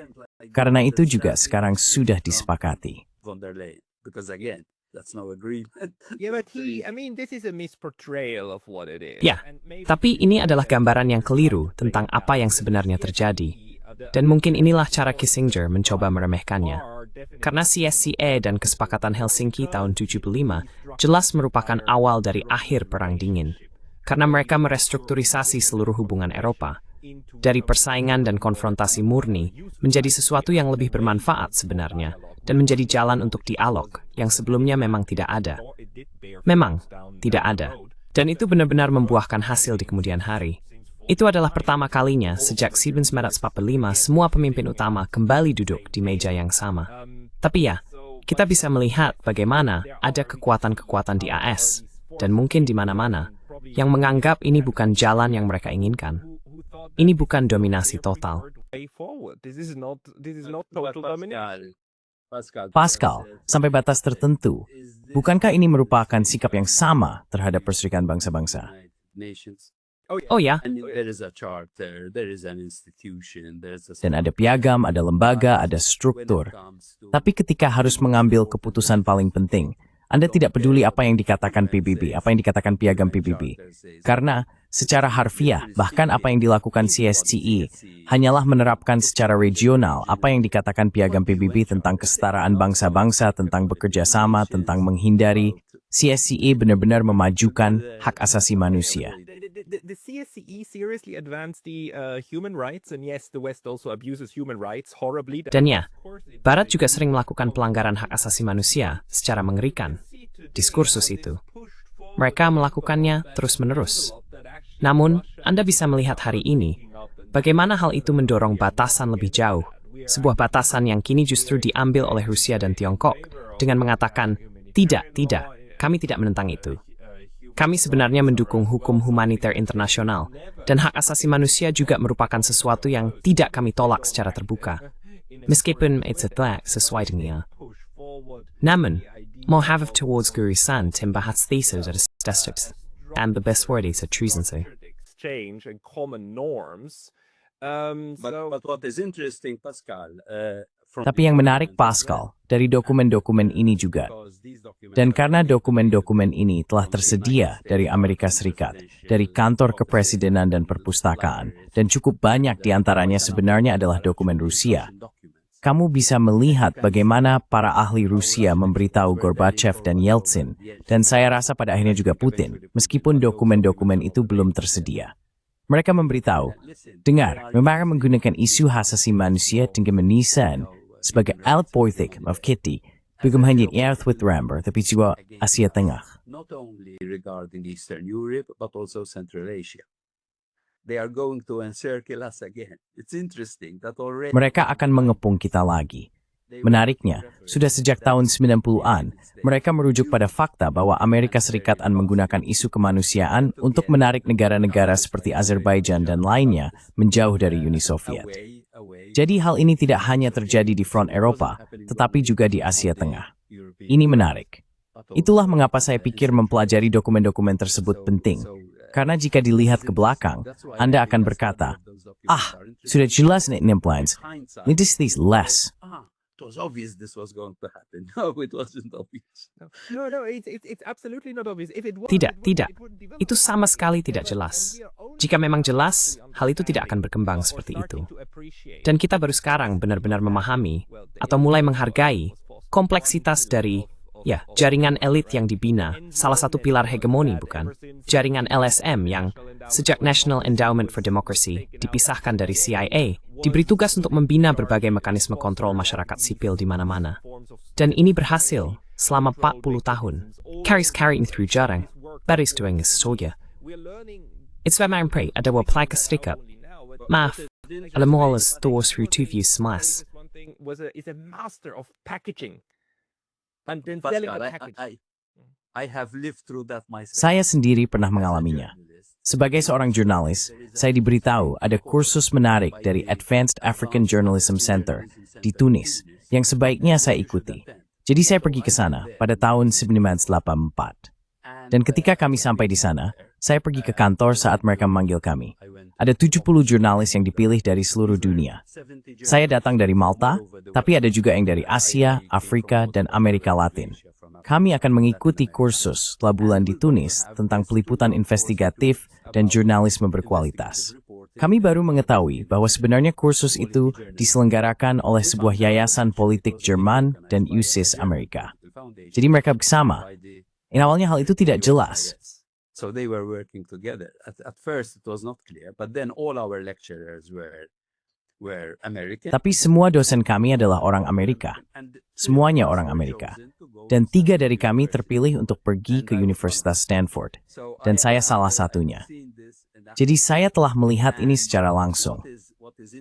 Karena itu juga sekarang sudah disepakati. Von der Leyen, because again, that's no agreement. Yeah, but this is a misportrayal of what it is. Ya, tapi ini adalah gambaran yang keliru tentang apa yang sebenarnya terjadi. Dan mungkin inilah cara Kissinger mencoba meremehkannya. Karena CSCA dan Kesepakatan Helsinki tahun 75 jelas merupakan awal dari akhir Perang Dingin. Karena mereka merestrukturisasi seluruh hubungan Eropa. Dari persaingan dan konfrontasi murni menjadi sesuatu yang lebih bermanfaat sebenarnya dan menjadi jalan untuk dialog yang sebelumnya memang tidak ada. Memang tidak ada. Dan itu benar-benar membuahkan hasil di kemudian hari. Itu adalah pertama kalinya sejak 1945 semua pemimpin utama kembali duduk di meja yang sama. Tapi ya, kita bisa melihat bagaimana ada kekuatan-kekuatan di AS dan mungkin di mana-mana yang menganggap ini bukan jalan yang mereka inginkan. Ini bukan dominasi total. Pascal, sampai batas tertentu, bukankah ini merupakan sikap yang sama terhadap Perserikatan Bangsa-Bangsa? Oh ya, Dan ada piagam, ada lembaga, ada struktur. Tapi ketika harus mengambil keputusan paling penting, Anda tidak peduli apa yang dikatakan PBB, apa yang dikatakan piagam PBB. Karena secara harfiah, bahkan apa yang dilakukan CSCE, hanyalah menerapkan secara regional apa yang dikatakan piagam PBB tentang kesetaraan bangsa-bangsa, tentang bekerja sama, tentang menghindari. CSCE benar-benar memajukan hak asasi manusia. The CSCE seriously advanced the human rights, and yes, the West also abuses human rights horribly. dan ya, Barat juga sering melakukan pelanggaran hak asasi manusia secara mengerikan. Diskursus itu. Mereka melakukannya terus-menerus. Namun, Anda bisa melihat hari ini, bagaimana hal itu mendorong batasan lebih jauh. Sebuah batasan yang kini justru diambil oleh Rusia dan Tiongkok dengan mengatakan, tidak, kami tidak menentang itu. Kami sebenarnya mendukung hukum humaniter internasional, dan hak asasi manusia juga merupakan sesuatu yang tidak kami tolak secara terbuka. Meskipun itu telah sesuai dengan. Namun, Mohav towards Guru-san membahas thesis dari statistics, and the best word is treason. Exchange and common norms. But what is interesting, Pascal, Tapi yang menarik, Pascal, dari dokumen-dokumen ini juga. Dan karena dokumen-dokumen ini telah tersedia dari Amerika Serikat, dari kantor kepresidenan dan perpustakaan, dan cukup banyak diantaranya sebenarnya adalah dokumen Rusia, kamu bisa melihat bagaimana para ahli Rusia memberitahu Gorbachev dan Yeltsin, dan saya rasa pada akhirnya juga Putin, meskipun dokumen-dokumen itu belum tersedia. Mereka memberitahu, dengar, memang menggunakan isu hak asasi manusia dengan menisan sebagai alat politik of Kitty, bukan hanya Earth with Ramber, tapi juga Asia Tengah. not only regarding Eastern Europe, but also Central Asia. They are going to encircle us again. It's interesting that already... Mereka akan mengepung kita lagi. Menariknya, sudah sejak tahun 90-an, mereka merujuk pada fakta bahwa Amerika Serikat akan menggunakan isu kemanusiaan untuk menarik negara-negara seperti Azerbaijan dan lainnya menjauh dari Uni Soviet. Jadi hal ini tidak hanya terjadi di front Eropa, tetapi juga di Asia Tengah. Ini menarik. Itulah mengapa saya pikir mempelajari dokumen-dokumen tersebut penting. Karena jika dilihat ke belakang, Anda akan berkata, sudah jelas nih plans. This is less. It was obvious this was going to happen. No, it wasn't obvious. No, it's absolutely not obvious. If it was, Tidak. Itu sama sekali tidak jelas. Jika memang jelas, hal itu tidak akan berkembang seperti itu. Dan kita baru sekarang benar-benar memahami atau mulai menghargai kompleksitas dari jaringan elit yang dibina, salah satu pilar hegemoni bukan? Jaringan LSM yang sejak National Endowment for Democracy dipisahkan dari CIA, diberi tugas untuk membina berbagai mekanisme kontrol masyarakat sipil di mana-mana. Dan ini berhasil selama 40 tahun. Carrying through jarang, baris doing is soja. It's where my pray ada apply ke serikat. Maaf, alam mo alas doors through two views smash. Is a master of packaging. And then Pascal, selling the package. I have lived through that myself. Saya sendiri pernah mengalaminya. Sebagai seorang jurnalis, saya diberitahu ada kursus menarik dari Advanced African Journalism Center di Tunis yang sebaiknya saya ikuti. Jadi saya pergi ke sana pada tahun 1984. Dan ketika kami sampai di sana, saya pergi ke kantor saat mereka memanggil kami. Ada 70 jurnalis yang dipilih dari seluruh dunia. Saya datang dari Malta, tapi ada juga yang dari Asia, Afrika, dan Amerika Latin. Kami akan mengikuti kursus setelah bulan di Tunis tentang peliputan investigatif dan jurnalisme berkualitas. Kami baru mengetahui bahwa sebenarnya kursus itu diselenggarakan oleh sebuah yayasan politik Jerman dan USIS Amerika. Jadi mereka bersama. Awalnya hal itu tidak jelas. So they were working together. At first it was not clear, but then all our lecturers were American. Tapi semua dosen kami adalah orang Amerika. Semuanya orang Amerika. Dan 3 dari kami terpilih untuk pergi ke Universitas Stanford. Dan saya salah satunya. Jadi saya telah melihat ini secara langsung.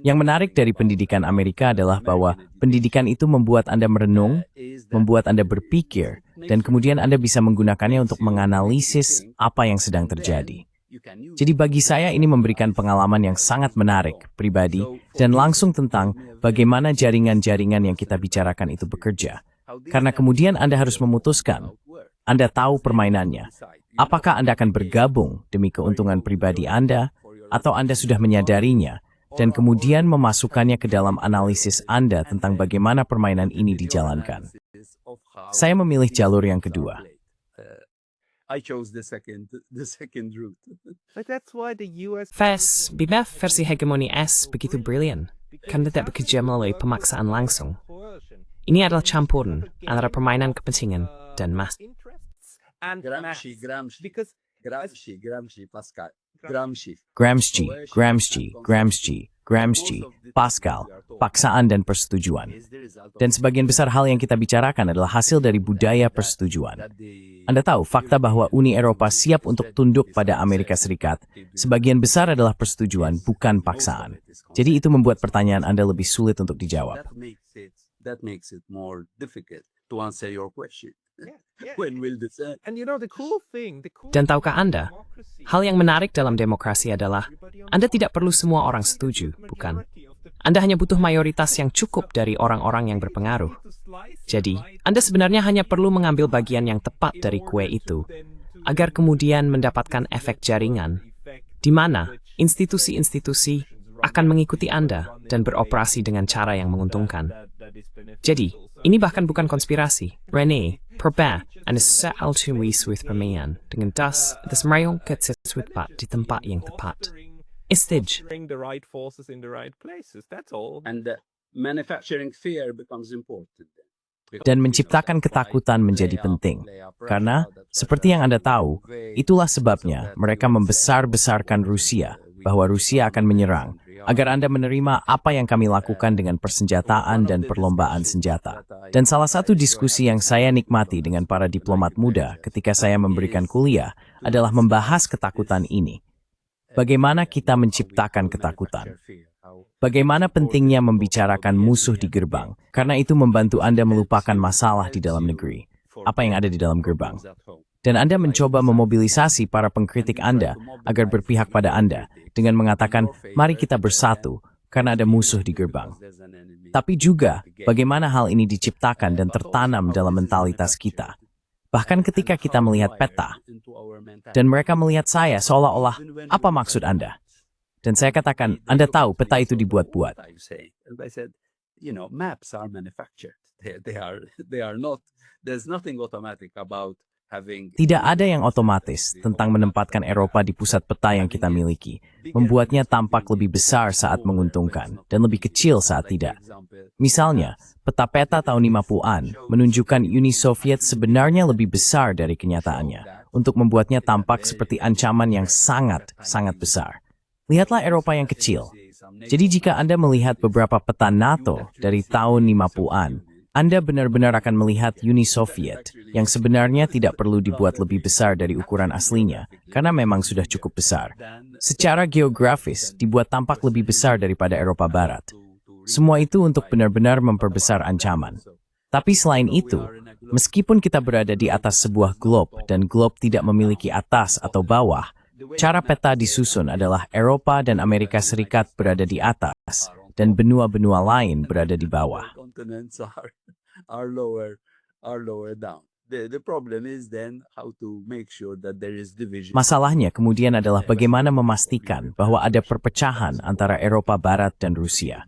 Yang menarik dari pendidikan Amerika adalah bahwa pendidikan itu membuat Anda merenung, membuat Anda berpikir, dan kemudian Anda bisa menggunakannya untuk menganalisis apa yang sedang terjadi. Jadi bagi saya ini memberikan pengalaman yang sangat menarik, pribadi, dan langsung tentang bagaimana jaringan-jaringan yang kita bicarakan itu bekerja. Karena kemudian Anda harus memutuskan, Anda tahu permainannya. Apakah Anda akan bergabung demi keuntungan pribadi Anda, atau Anda sudah menyadarinya, dan kemudian memasukkannya ke dalam analisis Anda tentang bagaimana permainan ini dijalankan. Saya memilih jalur yang kedua. I chose the second route. But that's why the US Fes, BMF versi hegemoni S begitu brilian, karena tidak bekerja melalui pemaksaan langsung. Ini adalah campuran antara permainan kepentingan dan and Gramsci, Pascal. Gramsci, Pascal, paksaan dan persetujuan. Dan sebagian besar hal yang kita bicarakan adalah hasil dari budaya persetujuan. Anda tahu, fakta bahwa Uni Eropa siap untuk tunduk pada Amerika Serikat, sebagian besar adalah persetujuan, bukan paksaan. Jadi itu membuat pertanyaan Anda lebih sulit untuk dijawab. That makes it more difficult to answer your question. Yeah. When will this end? And you know the cool thing, Dan tahukah Anda, hal yang menarik dalam demokrasi adalah Anda tidak perlu semua orang setuju, bukan? Anda hanya butuh mayoritas yang cukup dari orang-orang yang berpengaruh. Jadi, Anda sebenarnya hanya perlu mengambil bagian yang tepat dari kue itu, agar kemudian mendapatkan efek jaringan, di mana institusi-institusi akan mengikuti Anda dan beroperasi dengan cara yang menguntungkan. Jadi, ini bahkan bukan konspirasi. René, Perbert, and sealtuis with pemain dengan das merayong kesesuaian di tempat yang tepat. Istij. the right forces in the right places. That's all. And manufacturing fear becomes important. Dan menciptakan ketakutan menjadi penting. Karena, seperti yang Anda tahu, itulah sebabnya mereka membesar-besarkan Rusia, bahwa Rusia akan menyerang, agar Anda menerima apa yang kami lakukan dengan persenjataan dan perlombaan senjata. Dan salah satu diskusi yang saya nikmati dengan para diplomat muda ketika saya memberikan kuliah adalah membahas ketakutan ini. Bagaimana kita menciptakan ketakutan? Bagaimana pentingnya membicarakan musuh di gerbang, karena itu membantu Anda melupakan masalah di dalam negeri, apa yang ada di dalam gerbang. Dan Anda mencoba memobilisasi para pengkritik Anda agar berpihak pada Anda dengan mengatakan, mari kita bersatu karena ada musuh di gerbang. Tapi juga, bagaimana hal ini diciptakan dan tertanam dalam mentalitas kita. Bahkan ketika kita melihat peta, dan mereka melihat saya seolah-olah, apa maksud Anda? Dan saya katakan, Anda tahu peta itu dibuat-buat. Maps are manufactured. They are not. There's nothing automatic about having. Tidak ada yang otomatis tentang menempatkan Eropa di pusat peta yang kita miliki, membuatnya tampak lebih besar saat menguntungkan dan lebih kecil saat tidak. Misalnya, peta-peta tahun 50-an menunjukkan Uni Soviet sebenarnya lebih besar dari kenyataannya, untuk membuatnya tampak seperti ancaman yang sangat-sangat besar. Lihatlah Eropa yang kecil. Jadi jika Anda melihat beberapa peta NATO dari tahun 50-an, Anda benar-benar akan melihat Uni Soviet yang sebenarnya tidak perlu dibuat lebih besar dari ukuran aslinya, karena memang sudah cukup besar. Secara geografis, dibuat tampak lebih besar daripada Eropa Barat. Semua itu untuk benar-benar memperbesar ancaman. Tapi selain itu, meskipun kita berada di atas sebuah globe dan globe tidak memiliki atas atau bawah, cara peta disusun adalah Eropa dan Amerika Serikat berada di atas, dan benua-benua lain berada di bawah. Continents are lower down. the problem is then how to make sure that there is division. Masalahnya kemudian adalah bagaimana memastikan bahwa ada perpecahan antara Eropa Barat dan Rusia.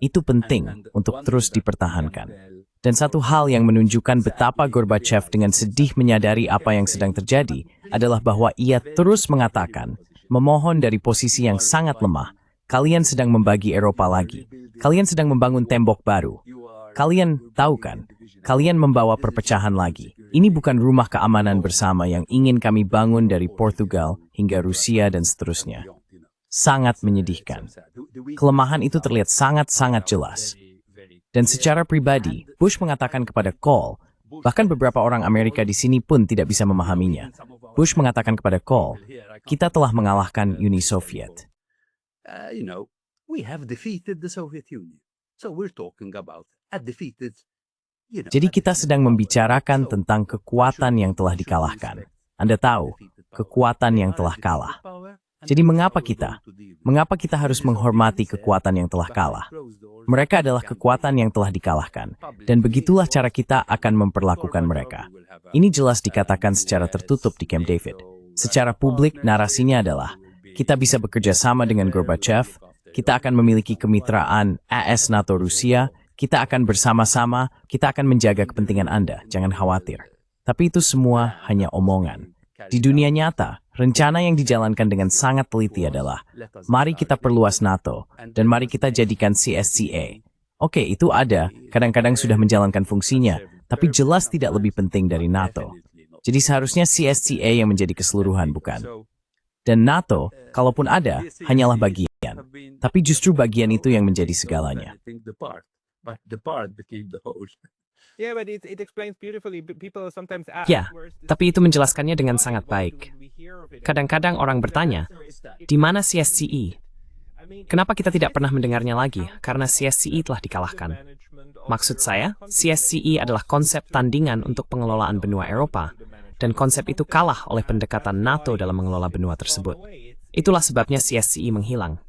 Itu penting untuk terus dipertahankan. Dan satu hal yang menunjukkan betapa Gorbachev dengan sedih menyadari apa yang sedang terjadi adalah bahwa ia terus mengatakan, memohon dari posisi yang sangat lemah, kalian sedang membagi Eropa lagi. Kalian sedang membangun tembok baru. Kalian tahu kan, kalian membawa perpecahan lagi. Ini bukan rumah keamanan bersama yang ingin kami bangun dari Portugal hingga Rusia dan seterusnya. Sangat menyedihkan. Kelemahan itu terlihat sangat-sangat jelas. Dan secara pribadi, Bush mengatakan kepada Kohl, bahkan beberapa orang Amerika di sini pun tidak bisa memahaminya. Bush mengatakan kepada Kohl, kita telah mengalahkan Uni Soviet. We have defeated the Soviet Union. So we're talking about a defeated. Jadi kita sedang membicarakan tentang kekuatan yang telah dikalahkan. Anda tahu, kekuatan yang telah kalah. Jadi mengapa kita harus menghormati kekuatan yang telah kalah? Mereka adalah kekuatan yang telah dikalahkan, dan begitulah cara kita akan memperlakukan mereka. Ini jelas dikatakan secara tertutup di Camp David. Secara publik, narasinya adalah, kita bisa bekerja sama dengan Gorbachev, kita akan memiliki kemitraan AS NATO Rusia, kita akan bersama-sama, kita akan menjaga kepentingan Anda, jangan khawatir. Tapi itu semua hanya omongan. Di dunia nyata, rencana yang dijalankan dengan sangat teliti adalah, mari kita perluas NATO, dan mari kita jadikan CSCA. Oke, itu ada, kadang-kadang sudah menjalankan fungsinya, tapi jelas tidak lebih penting dari NATO. Jadi seharusnya CSCA yang menjadi keseluruhan, bukan? Dan NATO, kalaupun ada, hanyalah bagian. Tapi justru bagian itu yang menjadi segalanya. Ya, tapi itu menjelaskannya dengan sangat baik. Kadang-kadang orang bertanya, di mana CSCE? Kenapa kita tidak pernah mendengarnya lagi? Karena CSCE telah dikalahkan. Maksud saya, CSCE adalah konsep tandingan untuk pengelolaan benua Eropa, dan konsep itu kalah oleh pendekatan NATO dalam mengelola benua tersebut. Itulah sebabnya CSCE menghilang.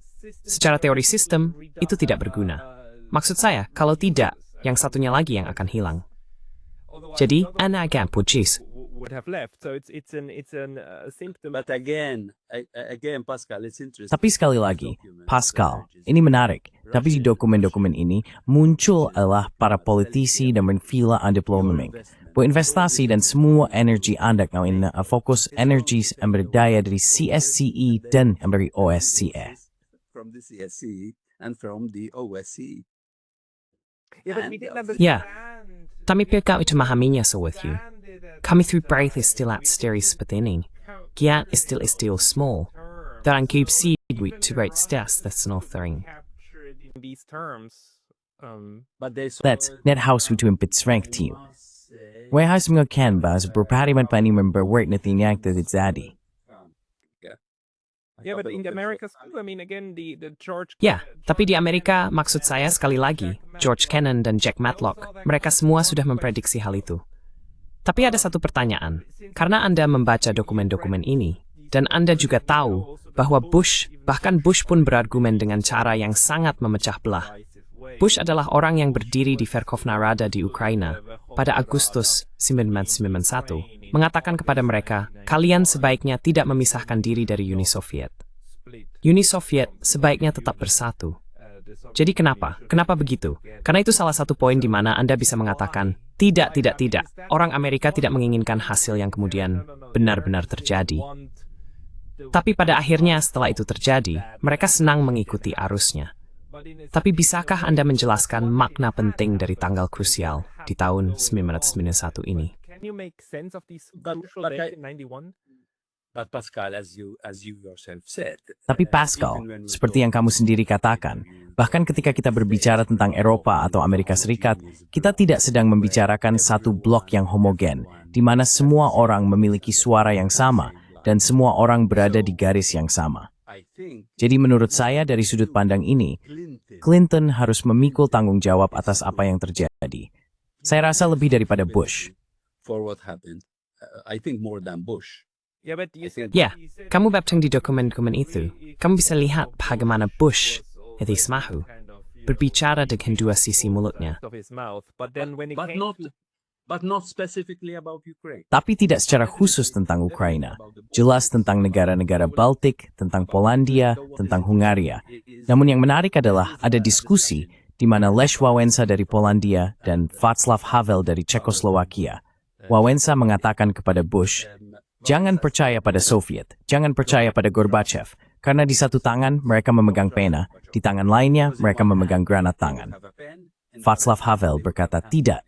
Secara teori sistem, itu tidak berguna. Maksud saya, kalau tidak, yang satunya lagi yang akan hilang. Jadi, Anna agak pucis. Tapi sekali lagi, Pascal, ini menarik. Tapi di dokumen-dokumen ini muncul adalah para politisi dan menvila Anda memang investasi dan semua energi Anda ngawin fokus energi sumber daya dari CSCE dan dari OSCE. From the CSCE and from the OSCE. Ya, tapi kau itu memahaminya with you. Kami through breath is still at steri seperti ini. Giat is still small. Dan cube seed with to rate stas that's an authoring. That's net house with impit strength team. Where has mga canvas berpariman pa ni member work na tinyak to its daddy. Yeah, but in the Americas too, I mean, again, the George... Ya, tapi di Amerika, maksud saya sekali lagi, George Kennan dan Jack Matlock, mereka semua sudah memprediksi hal itu. Tapi ada satu pertanyaan, karena Anda membaca dokumen-dokumen ini, dan Anda juga tahu bahwa Bush, bahkan Bush pun berargumen dengan cara yang sangat memecah belah. Bush adalah orang yang berdiri di Verkhovna Rada di Ukraina pada Agustus 1991, mengatakan kepada mereka, kalian sebaiknya tidak memisahkan diri dari Uni Soviet. Uni Soviet sebaiknya tetap bersatu. Jadi kenapa? Kenapa begitu? Karena itu salah satu poin di mana Anda bisa mengatakan, tidak. Orang Amerika tidak menginginkan hasil yang kemudian benar-benar terjadi. Tapi pada akhirnya setelah itu terjadi, mereka senang mengikuti arusnya. Tapi bisakah Anda menjelaskan makna penting dari tanggal krusial di tahun 1991 ini? Can you make sense of these crucial dates in 91? But Pascal, as you yourself said. Tapi Pascal, seperti yang kamu sendiri katakan, bahkan ketika kita berbicara tentang Eropa atau Amerika Serikat, kita tidak sedang membicarakan satu blok yang homogen, di mana semua orang memiliki suara yang sama, dan semua orang berada di garis yang sama. Jadi menurut saya dari sudut pandang ini, Clinton harus memikul tanggung jawab atas apa yang terjadi. Saya rasa lebih daripada Bush. For what happened, I think more than Bush. Yeah, but you said... Ya, kamu baptang di dokumen-dokumen itu, kamu bisa lihat bagaimana Bush, berbicara dengan dua sisi mulutnya. But then when it But came not. to... but not specifically about Ukraine. Tapi tidak secara khusus tentang Ukraina. Jelas tentang negara-negara Baltik, tentang Polandia, tentang Hungaria. Namun yang menarik adalah ada diskusi di mana Lech Wałęsa dari Polandia dan Václav Havel dari Czechoslovakia. Wałęsa mengatakan kepada Bush, jangan percaya pada Soviet, jangan percaya pada Gorbachev, karena di satu tangan mereka memegang pena, di tangan lainnya mereka memegang granat tangan. Václav Havel berkata, tidak.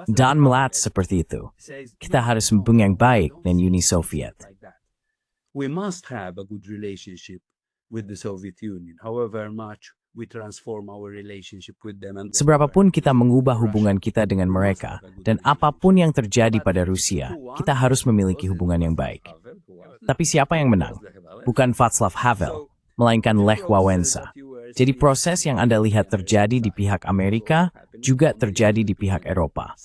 Dan melat seperti itu. Kita harus hubung yang baik dengan Uni Soviet. We must have a good relationship with the Soviet Union, however much we transform our relationship with them. Seberapapun kita mengubah hubungan kita dengan mereka, dan apapun yang terjadi pada Rusia, kita harus memiliki hubungan yang baik. Tapi siapa yang menang? Bukan Václav Havel, melainkan Lech Wałęsa. Jadi proses yang Anda lihat terjadi di pihak Amerika juga terjadi di pihak Eropa.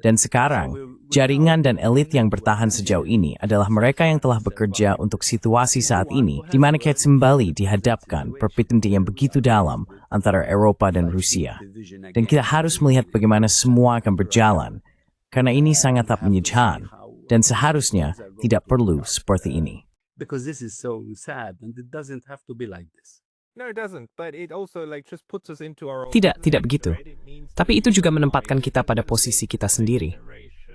Dan sekarang, jaringan dan elit yang bertahan sejauh ini adalah mereka yang telah bekerja untuk situasi saat ini, di mana kita kembali dihadapkan perpecahan yang begitu dalam antara Eropa dan Rusia. Dan kita harus melihat bagaimana semua akan berjalan, karena ini sangat menyedihkan, dan seharusnya tidak perlu seperti ini. Because this is so sad and it doesn't have to be like this. No, it doesn't. But it also just puts us into our own. Tidak begitu. Tapi itu juga menempatkan kita pada posisi kita sendiri.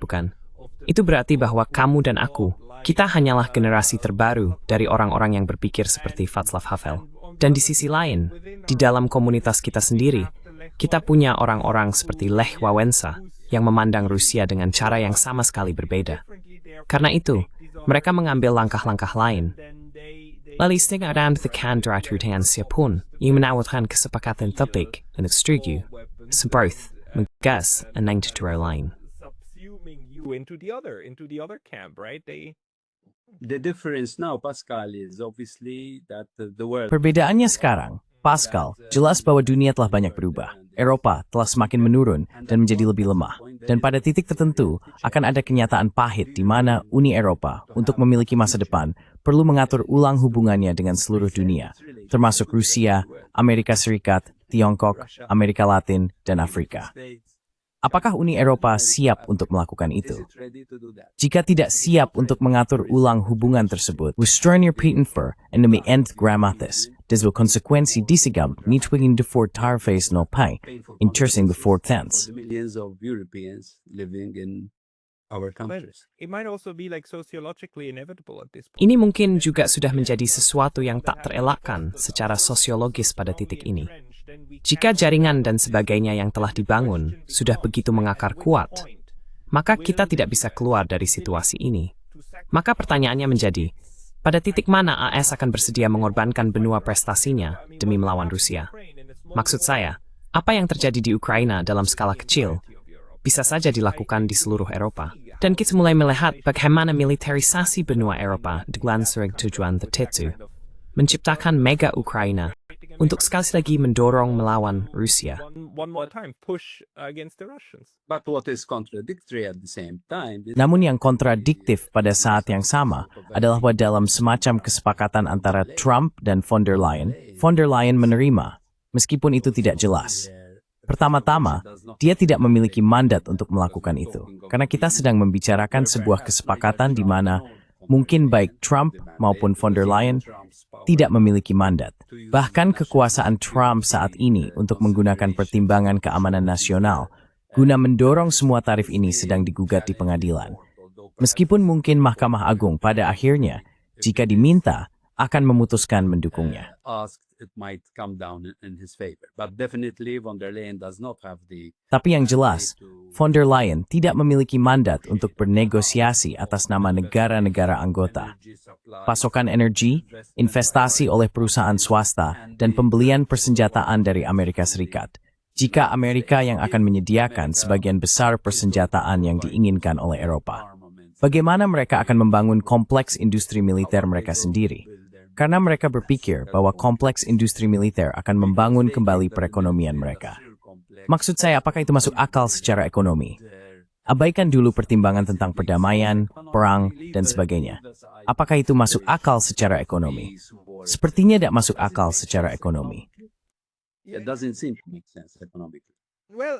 Bukan? Itu berarti bahwa kamu dan aku, kita hanyalah generasi terbaru dari orang-orang yang berpikir seperti Václav Havel. Dan di sisi lain, di dalam komunitas kita sendiri, kita punya orang-orang seperti Lech Wałęsa yang memandang Rusia dengan cara yang sama sekali berbeda. Karena itu, mereka mengambil langkah-langkah lain. Lalu around the kandidatur siapun yang menawarkan kesepakatan topik dan setuju, seperti menggas enang tutur lain. Subsuming you into the other camp, right? The difference now, Pascal, is obviously that the world. Perbedaannya sekarang, Pascal, jelas bahwa dunia telah banyak berubah. Eropa telah semakin menurun dan menjadi lebih lemah. Dan pada titik tertentu akan ada kenyataan pahit di mana Uni Eropa untuk memiliki masa depan perlu mengatur ulang hubungannya dengan seluruh dunia, termasuk Rusia, Amerika Serikat, Tiongkok, Amerika Latin, dan Afrika. Apakah Uni Eropa siap untuk melakukan itu? Jika tidak siap untuk mengatur ulang hubungan tersebut, Western-European for and demi end grammatis, das will konsekuensi disigam mitwingin de for tarface no pai, interesting the four tense. The millions of Europeans living in our But countries. it might also be sociologically inevitable at this point. Ini mungkin juga sudah menjadi sesuatu yang tak terelakkan secara sosiologis pada titik ini. Jika jaringan dan sebagainya yang telah dibangun sudah begitu mengakar kuat, maka kita tidak bisa keluar dari situasi ini. Maka pertanyaannya menjadi, pada titik mana AS akan bersedia mengorbankan benua prestasinya demi melawan Rusia? Maksud saya, apa yang terjadi di Ukraina dalam skala kecil bisa saja dilakukan di seluruh Eropa. Dan kita mulai melihat bagaimana militerisasi benua Eropa dengan tujuan tertentu, menciptakan mega Ukraina untuk sekali lagi mendorong melawan Rusia. One more time, push against the Russians. But what is contradictory at the same time is Namun yang kontradiktif pada saat yang sama adalah bahwa dalam semacam kesepakatan antara Trump dan von der Leyen menerima, meskipun itu tidak jelas. Pertama-tama, dia tidak memiliki mandat untuk melakukan itu, karena kita sedang membicarakan sebuah kesepakatan di mana mungkin baik Trump maupun von der Leyen tidak memiliki mandat. Bahkan kekuasaan Trump saat ini untuk menggunakan pertimbangan keamanan nasional guna mendorong semua tarif ini sedang digugat di pengadilan. Meskipun mungkin Mahkamah Agung pada akhirnya, jika diminta, akan memutuskan mendukungnya. asked, it might come down in his favor. But definitely von der Leyen does not have the Tapi yang jelas, von der Leyen tidak memiliki mandat untuk bernegosiasi atas nama negara-negara anggota. Pasokan energi, investasi oleh perusahaan swasta, dan pembelian persenjataan dari Amerika Serikat. Jika Amerika yang akan menyediakan sebagian besar persenjataan yang diinginkan oleh Eropa. Bagaimana mereka akan membangun kompleks industri militer mereka sendiri? Karena mereka berpikir bahwa kompleks industri militer akan membangun kembali perekonomian mereka. Maksud saya, apakah itu masuk akal secara ekonomi? Abaikan dulu pertimbangan tentang perdamaian, perang, dan sebagainya. Apakah itu masuk akal secara ekonomi? Sepertinya tidak masuk akal secara ekonomi. It doesn't seem to make sense economically. Well,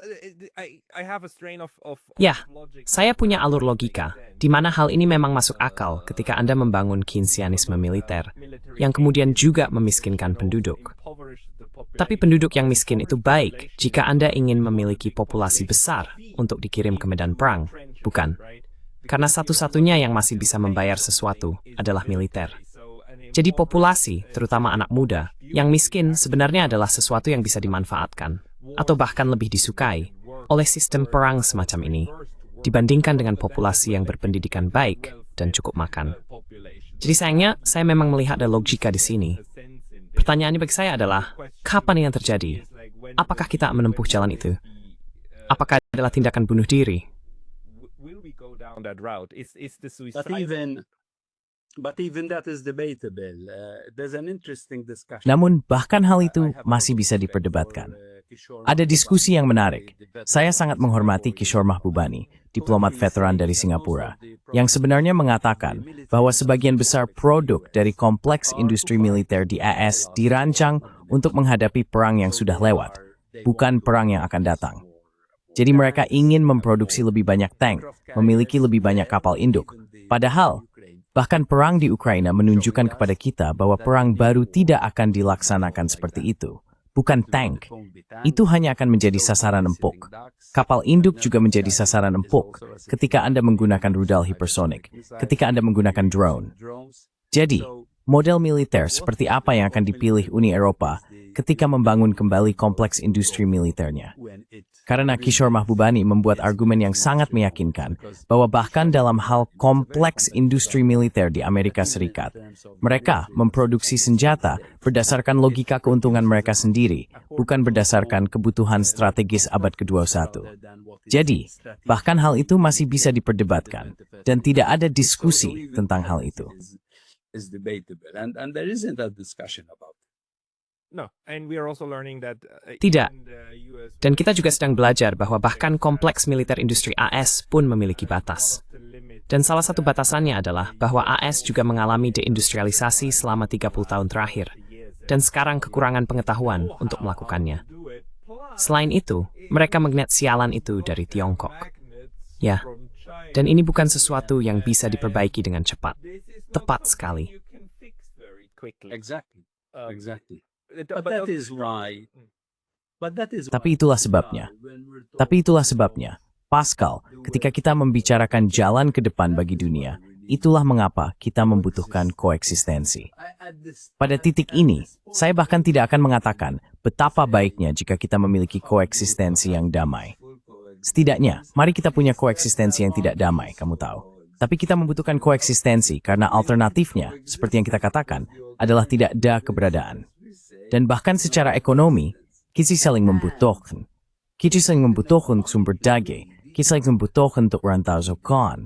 I have a strain of Ya, logic. saya punya alur logika, di mana hal ini memang masuk akal ketika Anda membangun keynesianisme militer, yang kemudian juga memiskinkan penduduk. Tapi penduduk yang miskin itu baik jika Anda ingin memiliki populasi besar untuk dikirim ke medan perang, bukan? Karena satu-satunya yang masih bisa membayar sesuatu adalah militer. Jadi populasi, terutama anak muda, yang miskin sebenarnya adalah sesuatu yang bisa dimanfaatkan, atau bahkan lebih disukai, oleh sistem perang semacam ini, dibandingkan dengan populasi yang berpendidikan baik dan cukup makan. Jadi sayangnya, saya memang melihat ada logika di sini. Pertanyaannya bagi saya adalah, kapan yang terjadi? Apakah kita menempuh jalan itu? Apakah adalah tindakan bunuh diri? Will we go down that route? Is the But suicide? even that is debatable. There's an interesting discussion. Namun, bahkan hal itu masih bisa diperdebatkan. Ada diskusi yang menarik. Saya sangat menghormati Kishore Mahbubani, diplomat veteran dari Singapura, yang sebenarnya mengatakan bahwa sebagian besar produk dari kompleks industri militer di AS dirancang untuk menghadapi perang yang sudah lewat, bukan perang yang akan datang. Jadi mereka ingin memproduksi lebih banyak tank, memiliki lebih banyak kapal induk. Padahal, bahkan perang di Ukraina menunjukkan kepada kita bahwa perang baru tidak akan dilaksanakan seperti itu. Bukan tank. Itu hanya akan menjadi sasaran empuk. Kapal induk juga menjadi sasaran empuk ketika Anda menggunakan rudal hipersonik, ketika Anda menggunakan drone. Jadi, model militer seperti apa yang akan dipilih Uni Eropa ketika membangun kembali kompleks industri militernya? Karena Kishore Mahbubani membuat argumen yang sangat meyakinkan bahwa bahkan dalam hal kompleks industri militer di Amerika Serikat, mereka memproduksi senjata berdasarkan logika keuntungan mereka sendiri, bukan berdasarkan kebutuhan strategis abad ke-21. Jadi, bahkan hal itu masih bisa diperdebatkan, dan tidak ada diskusi tentang hal itu. Is debatable, and there isn't a discussion about it. No, and we are also learning that Tidak. in the US Dan kita juga sedang belajar bahwa bahkan kompleks militer industri AS pun memiliki batas. Dan salah satu batasannya adalah bahwa AS juga mengalami deindustrialisasi selama 30 tahun terakhir, dan sekarang kekurangan pengetahuan untuk melakukannya. Selain itu, mereka melihat sialan itu dari Tiongkok. Ya, dan ini bukan sesuatu yang bisa diperbaiki dengan cepat. Tepat sekali. Exactly. But that is why. Tapi itulah sebabnya. Pascal, ketika kita membicarakan jalan ke depan bagi dunia, itulah mengapa kita membutuhkan koeksistensi. Pada titik ini, saya bahkan tidak akan mengatakan betapa baiknya jika kita memiliki koeksistensi yang damai. Setidaknya, mari kita punya koeksistensi yang tidak damai, kamu tahu. Tapi kita membutuhkan koeksistensi karena alternatifnya, seperti yang kita katakan, adalah tidak ada keberadaan. Dan bahkan secara ekonomi, kita saling membutuhkan. Kita saling membutuhkan sumber daya, kita saling membutuhkan untuk rantai zokan,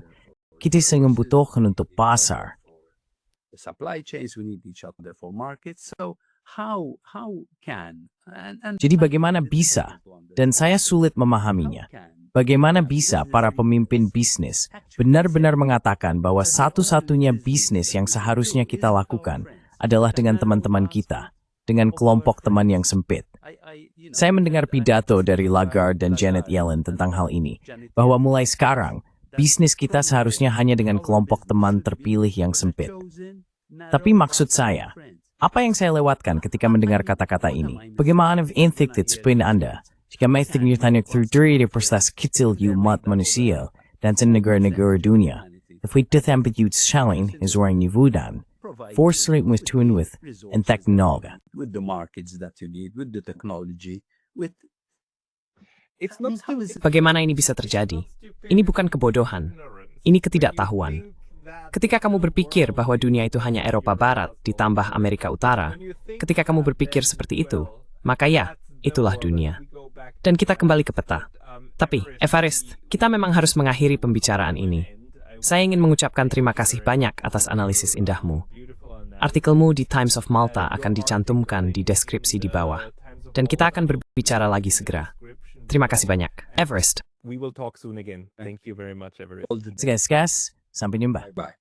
kita saling membutuhkan untuk pasar. The supply chains, we need each other for markets. So how can and Jadi bagaimana bisa, dan saya sulit memahaminya, bagaimana bisa para pemimpin bisnis benar-benar mengatakan bahwa satu-satunya bisnis yang seharusnya kita lakukan adalah dengan teman-teman kita, dengan kelompok teman yang sempit. Saya mendengar pidato dari Lagarde dan Janet Yellen tentang hal ini, bahwa mulai sekarang, bisnis kita seharusnya hanya dengan kelompok teman terpilih yang sempit. Tapi maksud saya, apa yang saya lewatkan ketika mendengar kata-kata ini? Bagaimana intiktit spin Anda? Jika may tingnan through diri proses kecil umat manusia dan sa negara-negara dunia, if we ditempit selling is orang nivudan, forcing with tune with and technology. with the markets that you need, with the technology, with it's not Bagaimana ini bisa terjadi? Ini bukan kebodohan. Ini ketidaktahuan. Ketika kamu berpikir bahwa dunia itu hanya Eropa Barat ditambah Amerika Utara, ketika kamu berpikir seperti itu, maka ya, itulah dunia. Dan kita kembali ke peta. Tapi, Evarist, kita memang harus mengakhiri pembicaraan ini. Saya ingin mengucapkan terima kasih banyak atas analisis indahmu. Artikelmu di Times of Malta akan dicantumkan di deskripsi di bawah. Dan kita akan berbicara lagi segera. Terima kasih banyak. Everest. We will talk soon again. Thank you very much, Everett. all the Segas, sampai jumpa. bye.